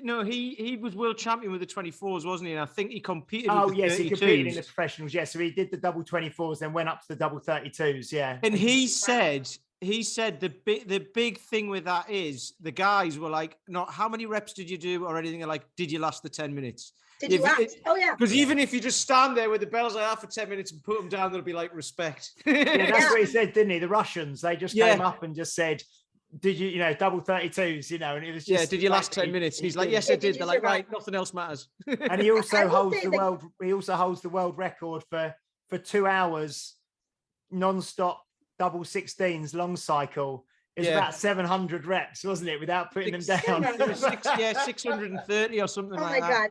Speaker 3: No, he was world champion with the 24s, wasn't he? And I think he competed.
Speaker 2: Oh,
Speaker 3: with the
Speaker 2: yes,
Speaker 3: 32s.
Speaker 2: he competed in the professionals. Yeah, so he did the double 24s, then went up to the double 32s. Yeah,
Speaker 3: And he said the big thing with that is the guys were like, not how many reps did you do or anything. Like, did you last the 10 minutes?
Speaker 4: Did you last? Oh, yeah.
Speaker 3: Because even if you just stand there with the bells like that for 10 minutes and put them down, there'll be like respect.
Speaker 2: Yeah, that's what he said, didn't he? The Russians, they just came up and just said, did you, double 32s, and it was just.
Speaker 3: Did you last 10 minutes? He's like, yes, I did. They're like, right, nothing else matters.
Speaker 2: And he also holds the world. He also holds the world record for 2 hours non-stop double 16s long cycle. It's about 700 reps, wasn't it? Without putting them down.
Speaker 3: 630 or something like that.
Speaker 4: Oh my God,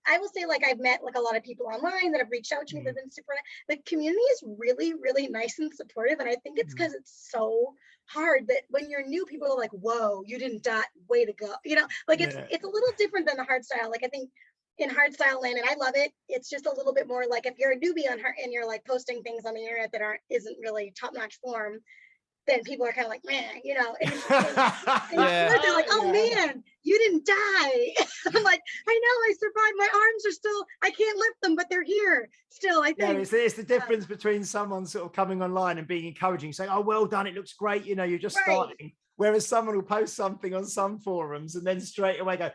Speaker 4: I will say, like, I've met like a lot of people online that have reached out to me. They've been super. The community is really, really nice and supportive, and I think it's because it's so hard that when you're new, people are like, "Whoa, you didn't die, way to go!" Like it's a little different than the hard style. Like I think in hard style land, and I love it. It's just a little bit more like if you're a newbie on hard and you're like posting things on the internet that isn't really top-notch form, then people are kind of like, man, and they're like, oh man, you didn't die. I'm like, I know, I survived. My arms are still, I can't lift them, but they're here still, I think.
Speaker 2: Yeah, it's the difference between someone sort of coming online and being encouraging, saying, oh, well done, it looks great, you're just starting. Whereas someone will post something on some forums and then straight away go,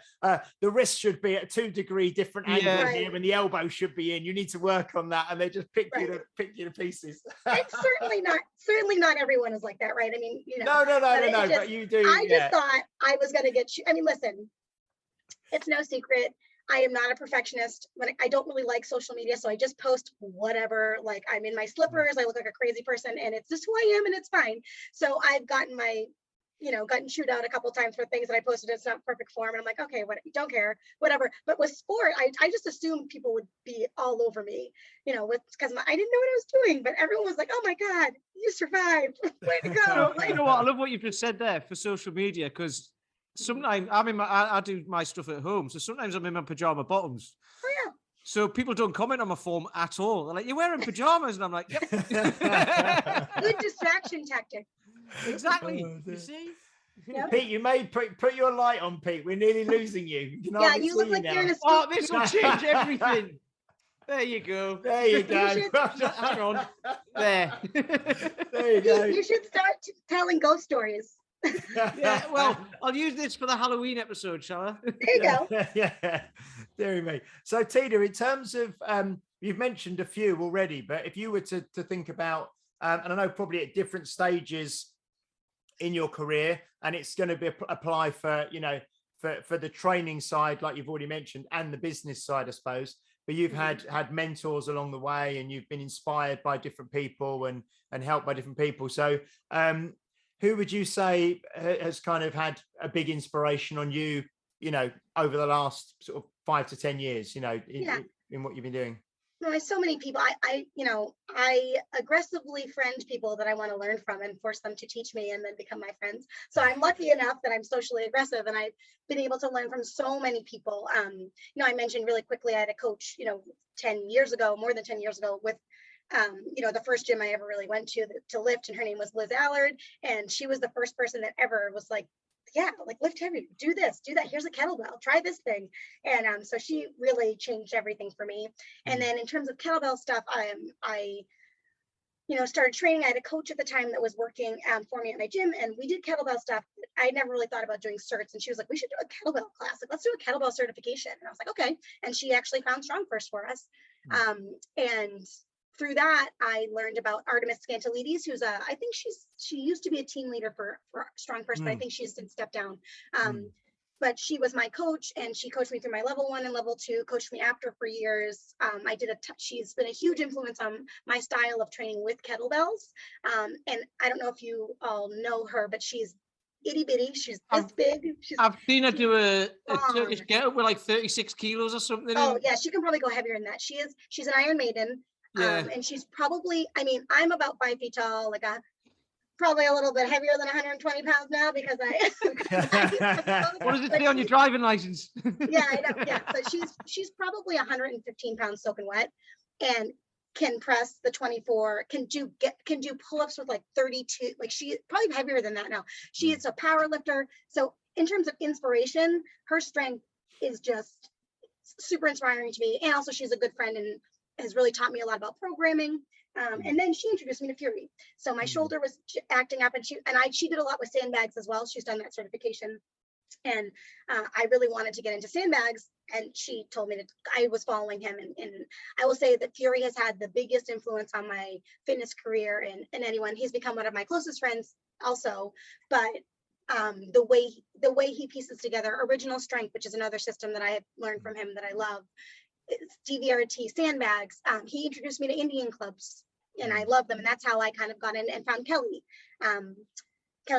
Speaker 2: the wrist should be at a 2 degree different angle here and the elbow should be in. You need to work on that. And they just pick you to pieces.
Speaker 4: And certainly not everyone is like that, right? I mean,
Speaker 2: No, but you do.
Speaker 4: I just thought I was going to get you. I mean, listen, it's no secret. I am not a perfectionist. I don't really like social media, so I just post whatever. Like I'm in my slippers, I look like a crazy person, and it's just who I am, and it's fine. So I've gotten gotten chewed out a couple of times for things that I posted. It's not perfect form. And I'm like, okay, don't care, whatever. But with sport, I just assumed people would be all over me, because I didn't know what I was doing, but everyone was like, oh my God, you survived. Way to go.
Speaker 3: You know what? I love what you've just said there for social media, because sometimes I do my stuff at home. So sometimes I'm in my pajama bottoms.
Speaker 4: Oh yeah.
Speaker 3: So people don't comment on my form at all. They're like, you're wearing pajamas. And I'm like, yep.
Speaker 4: Good distraction tactic.
Speaker 3: Exactly. You see?
Speaker 4: Yep.
Speaker 2: Pete, you may put your light on, Pete. We're nearly losing you.
Speaker 4: You look like you're in a school.
Speaker 3: Oh, this will change everything. There you go.
Speaker 2: There you go.
Speaker 3: Hang on. There.
Speaker 2: There you go.
Speaker 4: You should start telling ghost stories.
Speaker 3: Yeah, well, I'll use this for the Halloween episode, shall I?
Speaker 4: There you go.
Speaker 2: Yeah. Dear me. So, Tina, in terms of, you've mentioned a few already, but if you were to think about, and I know probably at different stages in your career, and it's going to apply for, for the training side, like you've already mentioned, and the business side, I suppose, but you've had mentors along the way, and you've been inspired by different people and helped by different people. So, who would you say has kind of had a big inspiration on you, over the last sort of 5 to 10 years, in what you've been doing?
Speaker 4: No, so many people. I aggressively friend people that I want to learn from and force them to teach me and then become my friends. So I'm lucky enough that I'm socially aggressive, and I've been able to learn from so many people. I mentioned really quickly, I had a coach, 10 years ago, more than 10 years ago, with the first gym I ever really went to lift, and her name was Liz Allard, and she was the first person that ever was like, yeah, like lift heavy, do this, do that. Here's a kettlebell, try this thing. And so she really changed everything for me. And then in terms of kettlebell stuff, I started training. I had a coach at the time that was working for me at my gym, and we did kettlebell stuff. I never really thought about doing certs, and she was like, we should do a kettlebell class. Like, let's do a kettlebell certification. And I was like, okay. And she actually found Strong First for us. And through that, I learned about Artemis Scantilides, who's I think she used to be a team leader for Strong First, but I think she's since stepped down. But she was my coach, and she coached me through my level 1 and level 2, coached me after for years. She's been a huge influence on my style of training with kettlebells. And I don't know if you all know her, but she's itty bitty. She's this big.
Speaker 3: I've seen her do a Turkish get-up with like 36 kilos or something.
Speaker 4: Oh yeah, she can probably go heavier than that. She's an Iron Maiden. Yeah. And she's probably, I'm about 5 feet tall, like probably a little bit heavier than 120 pounds now because
Speaker 3: what does it say on your driving license?
Speaker 4: Yeah, I know. Yeah. So she's probably 115 pounds soaking wet, and can press the 24, can do pull-ups with like 32, like she probably heavier than that now. She is a power lifter. So in terms of inspiration, her strength is just super inspiring to me. And also she's a good friend and has really taught me a lot about programming. And then she introduced me to Fury. So my shoulder was acting up, and she did a lot with sandbags as well. She's done that certification. And I really wanted to get into sandbags, and she told me that I was following him. And I will say that Fury has had the biggest influence on my fitness career and anyone. He's become one of my closest friends also, but the way he pieces together original strength, which is another system that I have learned from him that I love, DVRT, sandbags. He introduced me to Indian clubs, and I love them. And that's how I kind of got in and found Kelly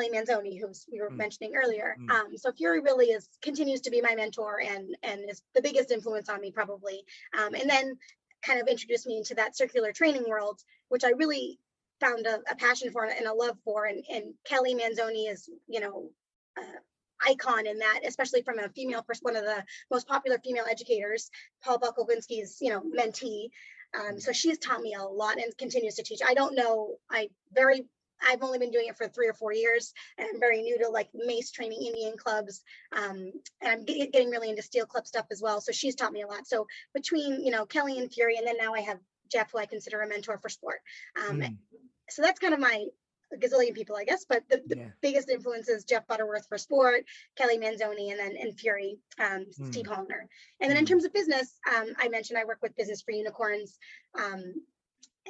Speaker 4: Manzoni, who we were mentioning earlier. So Fury really continues to be my mentor and is the biggest influence on me probably. And then kind of introduced me into that circular training world, which I really found a passion for and a love for. And Kelly Manzoni is, icon in that, especially from a female person, one of the most popular female educators, Paul Bukovinski's, mentee. So she's taught me a lot and continues to teach. I don't know, I've only been doing it for 3 or 4 years, and I'm very new to like mace training Indian clubs. And I'm getting really into steel club stuff as well. So she's taught me a lot. So between, Kelly and Fury, and then now I have Jeff, who I consider a mentor for sport. So that's kind of my gazillion people, I guess, but the biggest influence is Jeff Butterworth for sport, Kelly Manzoni, and Fury, Steve Holiner. And then in terms of business, I mentioned I work with Business for Unicorns.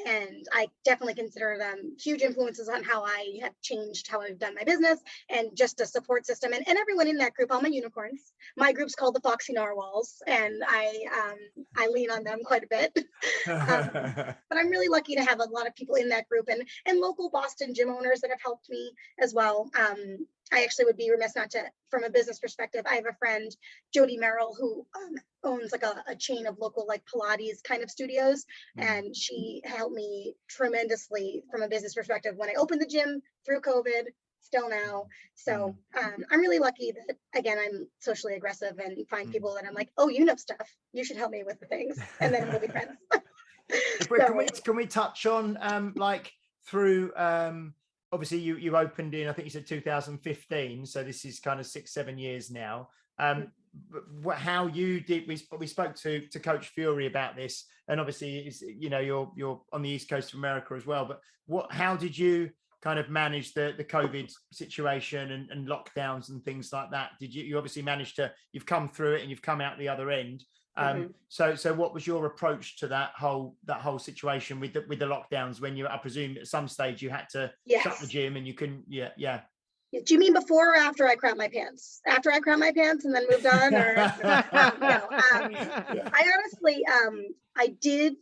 Speaker 4: And I definitely consider them huge influences on how I have changed how I've done my business, and just a support system. And everyone in that group, all my unicorns. My group's called the Foxy Narwhals, and I lean on them quite a bit. But I'm really lucky to have a lot of people in that group, and local Boston gym owners that have helped me as well. I actually would be remiss not to, from a business perspective, I have a friend, Jody Merrill, who owns like a chain of local like Pilates kind of studios. And she helped me tremendously from a business perspective when I opened the gym through COVID, still now. So I'm really lucky that, again, I'm socially aggressive and find people that I'm like, oh, you know stuff, you should help me with the things. And then we'll be friends.
Speaker 2: Can we touch on like through obviously you opened in, I think you said 2015, so this is kind of 6-7 years now. How you did, we spoke to Coach Fury about this, and obviously it's, you're on the East Coast of America as well, but how did you kind of manage the COVID situation and lockdowns and things like that? Did you obviously managed to, you've come through it and you've come out the other end. So what was your approach to that whole situation with the lockdowns, when I presume at some stage you had to shut the gym and you couldn't?
Speaker 4: Do you mean before or after I crapped my pants? After I crapped my pants and then moved on? Or no, I honestly, I did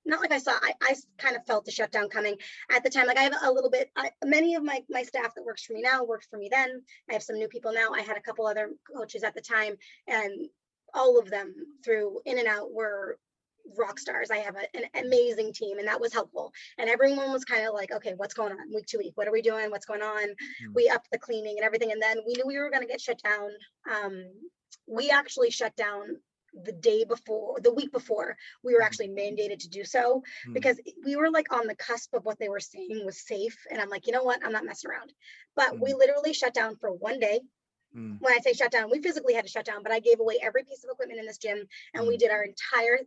Speaker 4: not like I saw. I kind of felt the shutdown coming at the time. Like I have a little bit. Many of my staff that works for me now worked for me then. I have some new people now. I had a couple other coaches at the time, and all of them through in and out were rock stars. I have an amazing team, and that was helpful. And everyone was kind of like, okay, what's going on week to week? What are we doing? What's going on? We upped the cleaning and everything. And then we knew we were going to get shut down. We actually shut down the week before we were actually mandated to do so, because we were like on the cusp of what they were saying was safe. And I'm like, you know what? I'm not messing around. But we literally shut down for one day. When I say shut down, we physically had to shut down, but I gave away every piece of equipment in this gym, and we did our entire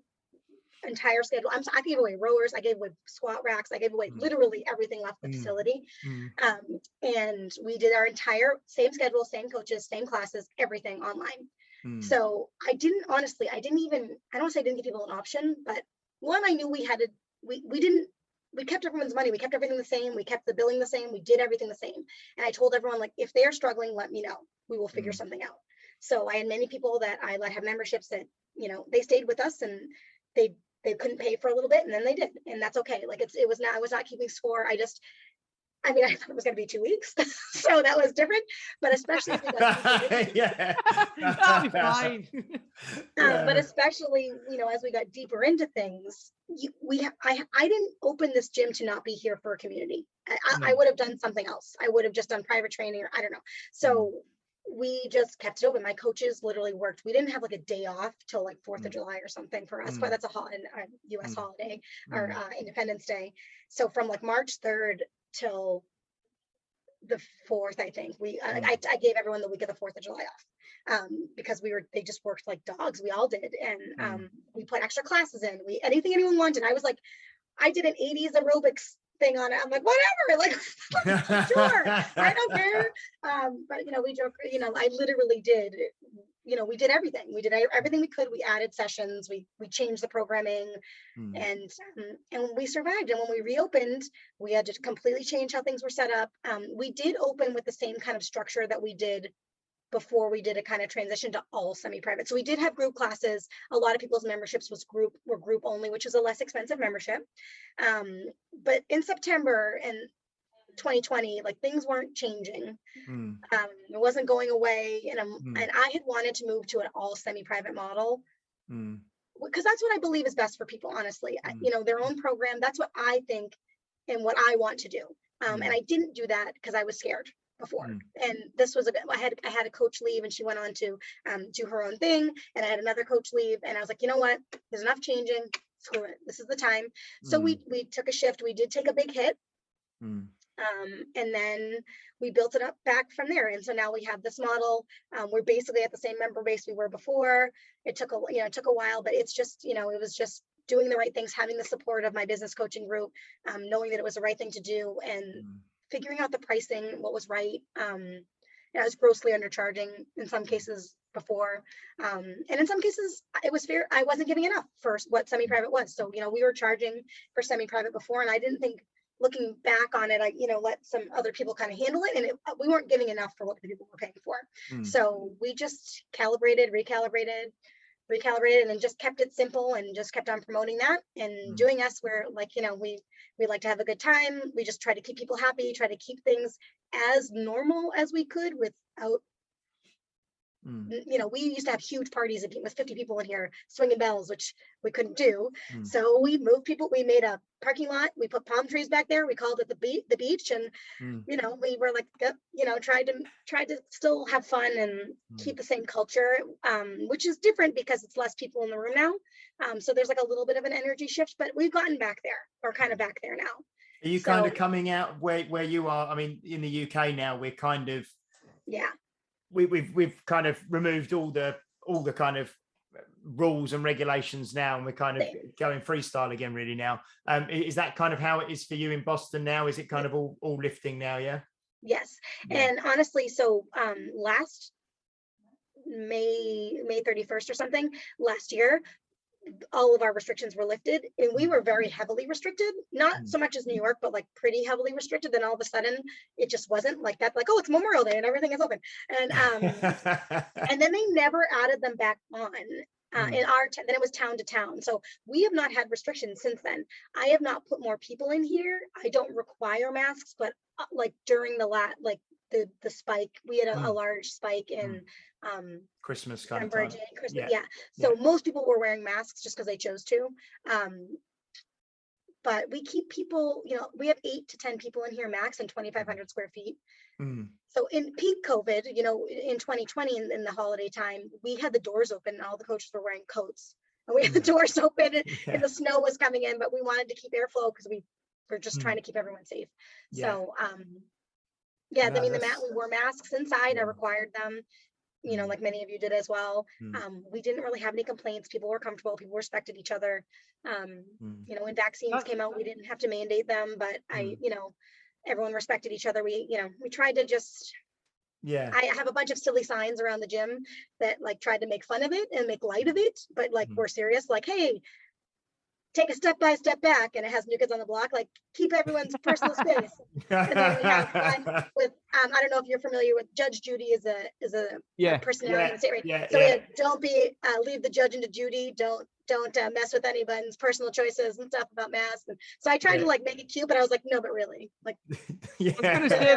Speaker 4: schedule. I gave away rowers, I gave away squat racks, I gave away literally everything left the facility. And we did our entire same schedule, same coaches, same classes, everything online. So I don't want to say I didn't give people an option, but one, I knew we kept everyone's money. We kept everything the same. We kept the billing the same. We did everything the same. And I told everyone, like, if they're struggling, let me know. We will figure something out. So I had many people that I let have memberships that, they stayed with us, and they couldn't pay for a little bit, and then they did. And that's okay. Like I was not keeping score. I thought it was going to be 2 weeks. So that was different, but especially if
Speaker 3: that'll be fine.
Speaker 4: But especially, as we got deeper into things, I didn't open this gym to not be here for a community. I would have done something else. I would have just done private training, or I don't know. So we just kept it open. My coaches literally worked. We didn't have like a day off till like 4th of July or something for us, but that's a US holiday, or Independence Day. So from like March 3rd till the 4th, I think. I gave everyone the week of the 4th of July off, because they just worked like dogs. We all did. And we put extra classes in, anything anyone wanted. I was like, I did an 80s aerobics thing on it. I'm like, whatever, like, sure, I don't care. But, we joke, I literally did, we did everything. We did everything we could. We added sessions, we changed the programming, and we survived. And when we reopened, we had to completely change how things were set up. We did open with the same kind of structure that we did before we did a kind of transition to all semi-private. So we did have group classes. A lot of people's memberships were group only, which is a less expensive membership. But in September and 2020, like, things weren't changing. It wasn't going away. And I had wanted to move to an all semi-private model, because that's what I believe is best for people, honestly. Their own program, that's what I think and what I want to do. And I didn't do that because I was scared before. And this was I had a coach leave, and she went on to do her own thing, and I had another coach leave, and I was like, you know what, there's enough changing, screw it, this is the time. So we took a shift. We did take a big hit, and then we built it up back from there. And so now we have this model. We're basically at the same member base we were before. It took a while, but it's just, it was just doing the right things, having the support of my business coaching group, knowing that it was the right thing to do, and figuring out the pricing, what was right. And I was grossly undercharging in some cases before. And in some cases it was fair. I wasn't giving enough for what semi-private was. So, we were charging for semi-private before, and I didn't think, looking back on it, I, let some other people kind of handle it, and we weren't giving enough for what the people were paying for. So we just recalibrated, and then just kept it simple and just kept on promoting that and doing us. Where, like, we like to have a good time. We just try to keep people happy, try to keep things as normal as we could without, we used to have huge parties with 50 people in here swinging bells, which we couldn't do. So we moved people. We made a parking lot. We put palm trees back there. We called it the beach. And, we were like, tried to still have fun and keep the same culture, which is different because it's less people in the room now. So there's like a little bit of an energy shift, but we've gotten back there. We're kind of back there now.
Speaker 2: Are you kind of coming out where you are? I mean, in the UK now, we're kind of, we've kind of removed all the kind of rules and regulations now, and we're kind of going freestyle again really now. Is that kind of how it is for you in Boston now? Is it kind of all lifting now?
Speaker 4: Yes. And honestly, so last May 31st or something last year, all of our restrictions were lifted, and we were very heavily restricted, not so much as New York, but like pretty heavily restricted. Then all of a sudden it just wasn't like that, like, oh, it's Memorial Day and everything is open. And and then they never added them back on. Then it was town to town. So we have not had restrictions since then. I have not put more people in here. I don't require masks, but like during the spike, we had a large spike in
Speaker 2: Christmas kind of time.
Speaker 4: Christmas, so most people were wearing masks just because they chose to. But we keep people, we have 8 to 10 people in here max and 2,500 square feet. So in peak COVID, in 2020, in the holiday time, we had the doors open and all the coaches were wearing coats. And we had the doors open and the snow was coming in, but we wanted to keep airflow because we were just trying to keep everyone safe. So, I mean, we wore masks inside. I required them, like many of you did as well. We didn't really have any complaints. People were comfortable. People respected each other. When vaccines came out, we didn't have to mandate them, but everyone respected each other. We tried to just, I have a bunch of silly signs around the gym that like tried to make fun of it and make light of it, but like we're serious, like, hey, take a step by step back, and it has New Kids on the Block, like keep everyone's personal space. And then we have one with I don't know if you're familiar with Judge Judy is a personality in the state, right? So we had, don't be leave the judge into Judy, don't mess with anyone's personal choices and stuff about masks. And so I tried to like make it cute, but I was like, no, but really, like,
Speaker 3: I was going to say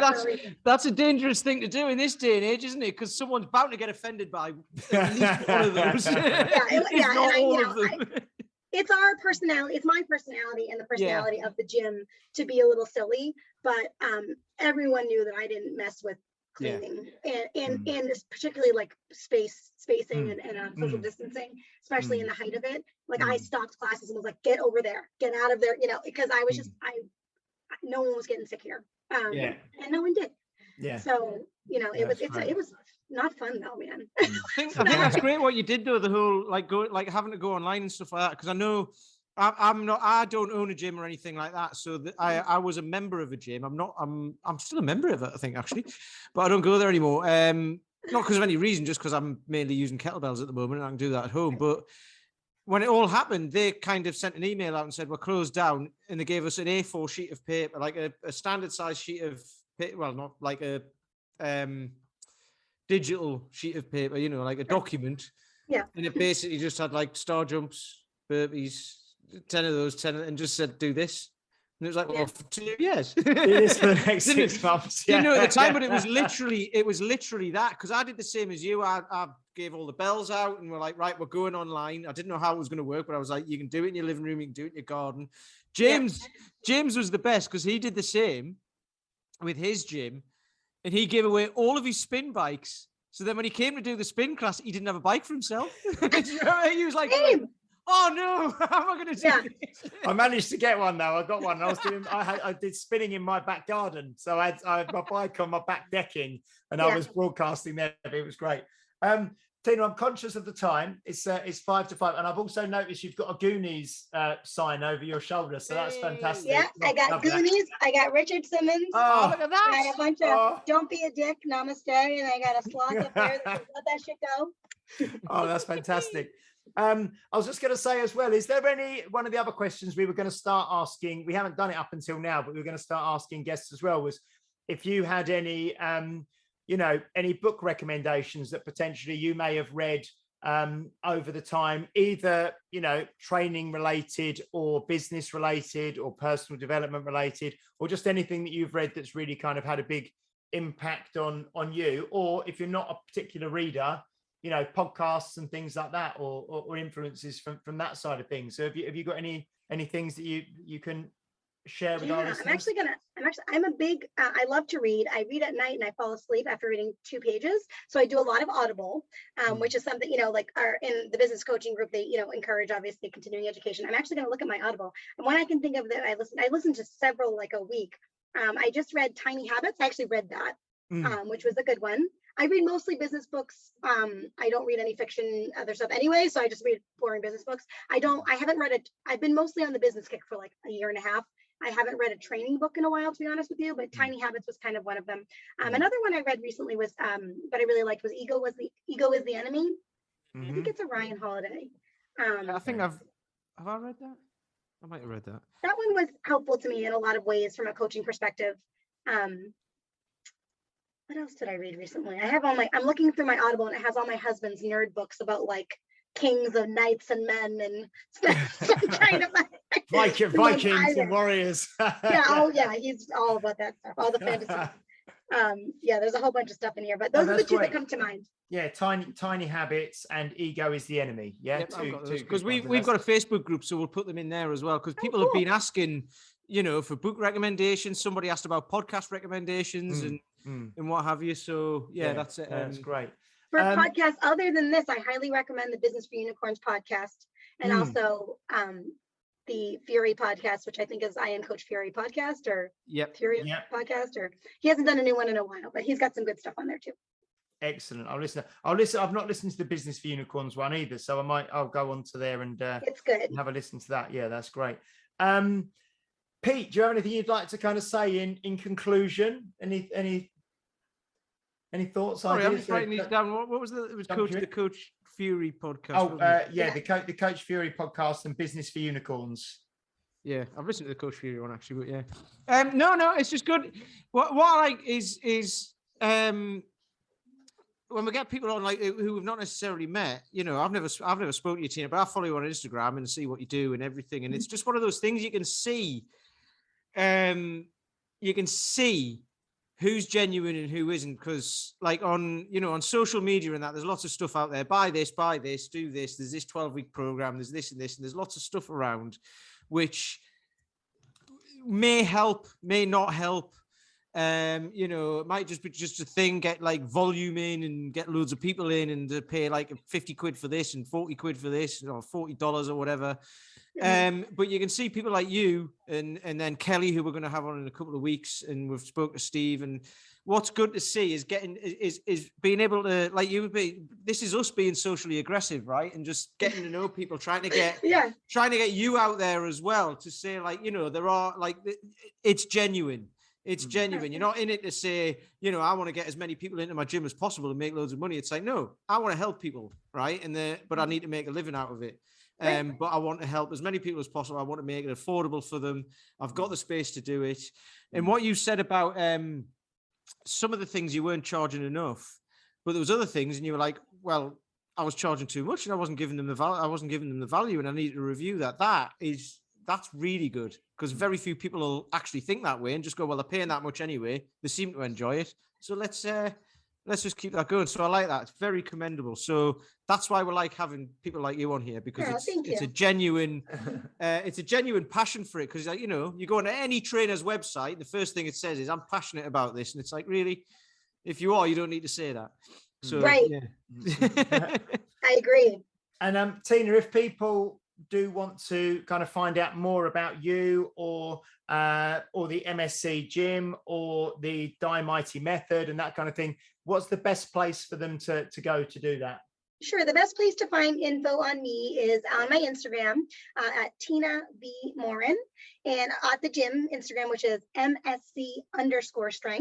Speaker 3: that's a dangerous thing to do in this day and age, isn't it? Because someone's bound to get offended by at least one of those. If not all of them.
Speaker 4: It's our personality. It's my personality and the personality of the gym to be a little silly, but everyone knew that I didn't mess with cleaning and particularly like spacing and social distancing, especially in the height of it. Like I stopped classes and was like, get over there, get out of there, because I was just, no one was getting sick here. And no one did.
Speaker 2: Yeah.
Speaker 4: So, it was not fun though, man.
Speaker 3: I think that's great what you did though, the whole having to go online and stuff like that. Because I know I don't own a gym or anything like that. So I was a member of a gym. I'm still a member of it, I think, actually, but I don't go there anymore. Not because of any reason, just because I'm mainly using kettlebells at the moment and I can do that at home. But when it all happened, they kind of sent an email out and said, we're closed down. And they gave us an A4 sheet of paper, like a standard size sheet of paper. Well, not like a digital sheet of paper, like a document.
Speaker 4: Yeah.
Speaker 3: And it basically just had like star jumps, burpees, 10 of those, and just said, do this. And it was like, well, for 2 years.
Speaker 2: It is for the next 6 months.
Speaker 3: Didn't know at the time, but it was literally that. Because I did the same as you. I gave all the bells out and we're like, right, we're going online. I didn't know how it was going to work, but I was like, you can do it in your living room, you can do it in your garden. James was the best because he did the same with his gym and he gave away all of his spin bikes. So then when he came to do the spin class, he didn't have a bike for himself. He was like, oh no, how am I going to do this?
Speaker 2: I managed to get one though. I got one. I did spinning in my back garden. So I had my bike on my back decking and I was broadcasting there. It was great. Tina, I'm conscious of the time. It's 5 to 5. And I've also noticed you've got a Goonies sign over your shoulder. So that's fantastic.
Speaker 4: Yeah, I got Goonies. I got Richard Simmons.
Speaker 2: Oh,
Speaker 3: look at that.
Speaker 4: I got a bunch of Don't Be a Dick, Namaste. And I got a sloth up there that says, let that shit go.
Speaker 2: Oh, that's fantastic. I was just going to say as well, is there one of the other questions we were going to start asking, we haven't done it up until now, but we were going to start asking guests as well, was if you had any book recommendations that potentially you may have read over the time, either, training related or business related or personal development related, or just anything that you've read that's really kind of had a big impact on you, or if you're not a particular reader, podcasts and things like that, or influences from that side of things. So have you got any things that you can share with our listeners?
Speaker 4: I'm a big, I love to read. I read at night and I fall asleep after reading 2 pages. So I do a lot of Audible, which is something, like in the business coaching group, they, encourage obviously continuing education. I'm actually going to look at my Audible. And when I can think of that, I listen to several like a week. I just read Tiny Habits. I actually read that, which was a good one. I read mostly business books. I don't read any fiction, other stuff anyway. So I just read boring business books. I've been mostly on the business kick for like a year and a half. I haven't read a training book in a while, to be honest with you, but Tiny Habits was kind of one of them. Another one I read recently was, but I really liked was Ego is the Enemy. I think it's a Ryan Holiday.
Speaker 3: I think have I read that? I might have read that.
Speaker 4: That one was helpful to me in a lot of ways from a coaching perspective. What else did I read recently? I'm looking through my Audible and it has all my husband's nerd books about like kings and knights and men and stuff. Trying to find
Speaker 2: Vikings and warriors.
Speaker 4: He's all about that stuff, all the fantasy. There's a whole bunch of stuff in here, but those are the 2 that come to mind.
Speaker 2: Yeah, Tiny Habits and Ego is the Enemy. Yeah,
Speaker 3: because we've got a Facebook group, so we'll put them in there as well. Because people have been asking, for book recommendations. Somebody asked about podcast recommendations and what have you. So that's it.
Speaker 2: That's great.
Speaker 4: For podcasts other than this, I highly recommend the Business for Unicorns podcast, and also the Fury podcast, which I think is I Am Coach Fury podcast, or Fury podcast, or he hasn't done a new one in a while, but he's got some good stuff on there too.
Speaker 2: Excellent. I'll listen. I've not listened to the Business for Unicorns one either, so I'll go on to there and
Speaker 4: it's good.
Speaker 2: Have a listen to that. Yeah, that's great. Pete, do you have anything you'd like to kind of say in conclusion? Any thoughts?
Speaker 3: Sorry, I'm just writing these down. What was the Coach Fury podcast?
Speaker 2: Oh, the Coach Fury podcast and Business for Unicorns.
Speaker 3: Yeah, I've listened to the Coach Fury one actually, but yeah. No, it's just good. What I like is when we get people on like who we've not necessarily met. I've never spoken to you, Tina, but I follow you on Instagram and see what you do and everything, and it's just one of those things you can see. You can see who's genuine and who isn't, because like on social media and that, there's lots of stuff out there. Buy this, do this. There's this 12-week program. There's this and this, and there's lots of stuff around which may help, may not help. You know, it might just be just a thing, get like volume in and get loads of people in and pay like 50 quid for this and 40 quid for this or $40 or whatever. But you can see people like you and then Kelly, who we're going to have on in a couple of weeks, and we've spoken to Steve. And what's good to see is being able to, like you would be, this is us being socially aggressive, right? And just getting to know people, trying to get you out there as well, to say, like, you know, there are like, it's genuine. It's genuine. You're not in it to say, you know, I want to get as many people into my gym as possible and make loads of money. It's like, no, I want to help people, right? But I need to make a living out of it. But I want to help as many people as possible. I want to make it affordable for them. I've got the space to do it. And what you said about some of the things you weren't charging enough, but there was other things, and you were like, well, I was charging too much, and I wasn't giving them the value. I wasn't giving them the value, and I need to review that. That's really good, because very few people will actually think that way and just go, well, they're paying that much anyway. They seem to enjoy it. So let's just keep that going. So I like that. It's very commendable. So that's why we like having people like you on here, because it's a genuine, it's a genuine passion for it. Because, like, you know, you go on any trainer's website, the first thing it says is, I'm passionate about this. And it's like, really, if you are, you don't need to say that. So,
Speaker 4: yeah. I agree.
Speaker 2: And Tina, if people do want to kind of find out more about you or the MSC gym or the Die Mighty method and that kind of thing, what's the best place for them to go to do that?
Speaker 4: Sure. The best place to find info on me is on my Instagram at Tina B. Morin, and at the gym Instagram, which is MSC_strength.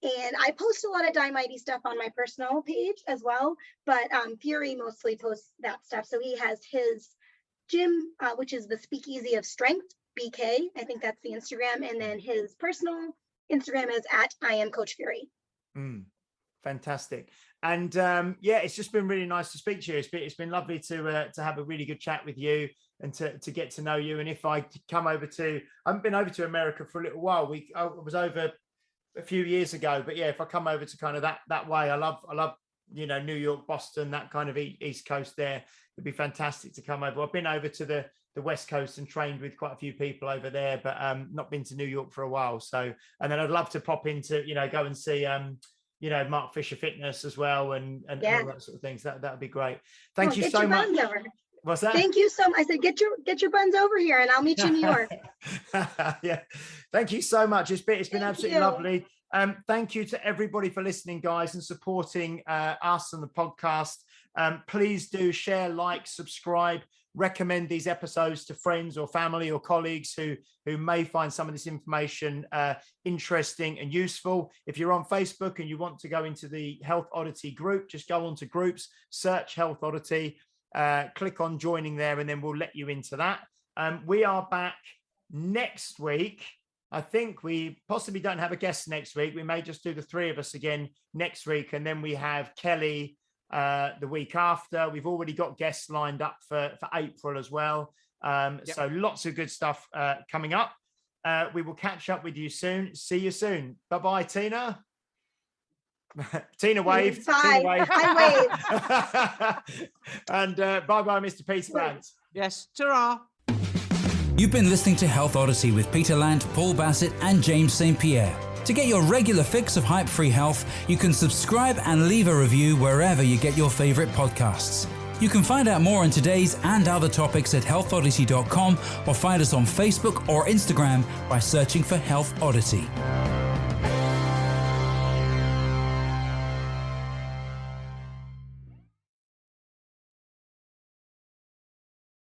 Speaker 4: And I post a lot of Die Mighty stuff on my personal page as well, but Fury mostly posts that stuff. So he has his gym, which is the Speakeasy of Strength, BK. I think that's the Instagram. And then his personal Instagram is at I am Coach Fury.
Speaker 2: Fantastic. And it's just been really nice to speak to you. It's been lovely to have a really good chat with you and to get to know you. And if I come over I haven't been over to America for a little while. I was over a few years ago, but yeah, if I come over to kind of that way, I love, you know, New York, Boston, that kind of East Coast there. It'd be fantastic to come over. I've been over to the West Coast and trained with quite a few people over there, but not been to New York for a while. So, and then I'd love to pop into, you know, go and see, you know, Mark Fisher Fitness as well and all that sort of things. That would be great. Thank you so much. What's that?
Speaker 4: Thank you so much. I said, get your buns over here and I'll meet you in New York.
Speaker 2: Yeah. Thank you so much. It's been absolutely lovely. Thank you to everybody for listening, guys, and supporting us on the podcast. Please do share, like, subscribe, recommend these episodes to friends or family or colleagues who may find some of this information interesting and useful. If you're on Facebook and you want to go into the Health Oddity group, just go onto groups, search Health Oddity, click on joining there, and then we'll let you into that. We are back next week. I think we possibly don't have a guest next week. We may just do the three of us again next week. And then we have Kelly the week after. We've already got guests lined up for April as well. So lots of good stuff coming up. We will catch up with you soon. See you soon. Bye-bye, Tina. Tina waved.
Speaker 4: Bye.
Speaker 2: Tina waved.
Speaker 4: I waved.
Speaker 2: And bye-bye, Mr. Peter Land.
Speaker 3: Yes. Ta-ra.
Speaker 1: You've been listening to Health Odyssey with Peter Land, Paul Bassett, and James St. Pierre. To get your regular fix of hype-free health, you can subscribe and leave a review wherever you get your favorite podcasts. You can find out more on today's and other topics at healthodyssey.com or find us on Facebook or Instagram by searching for Health Odyssey.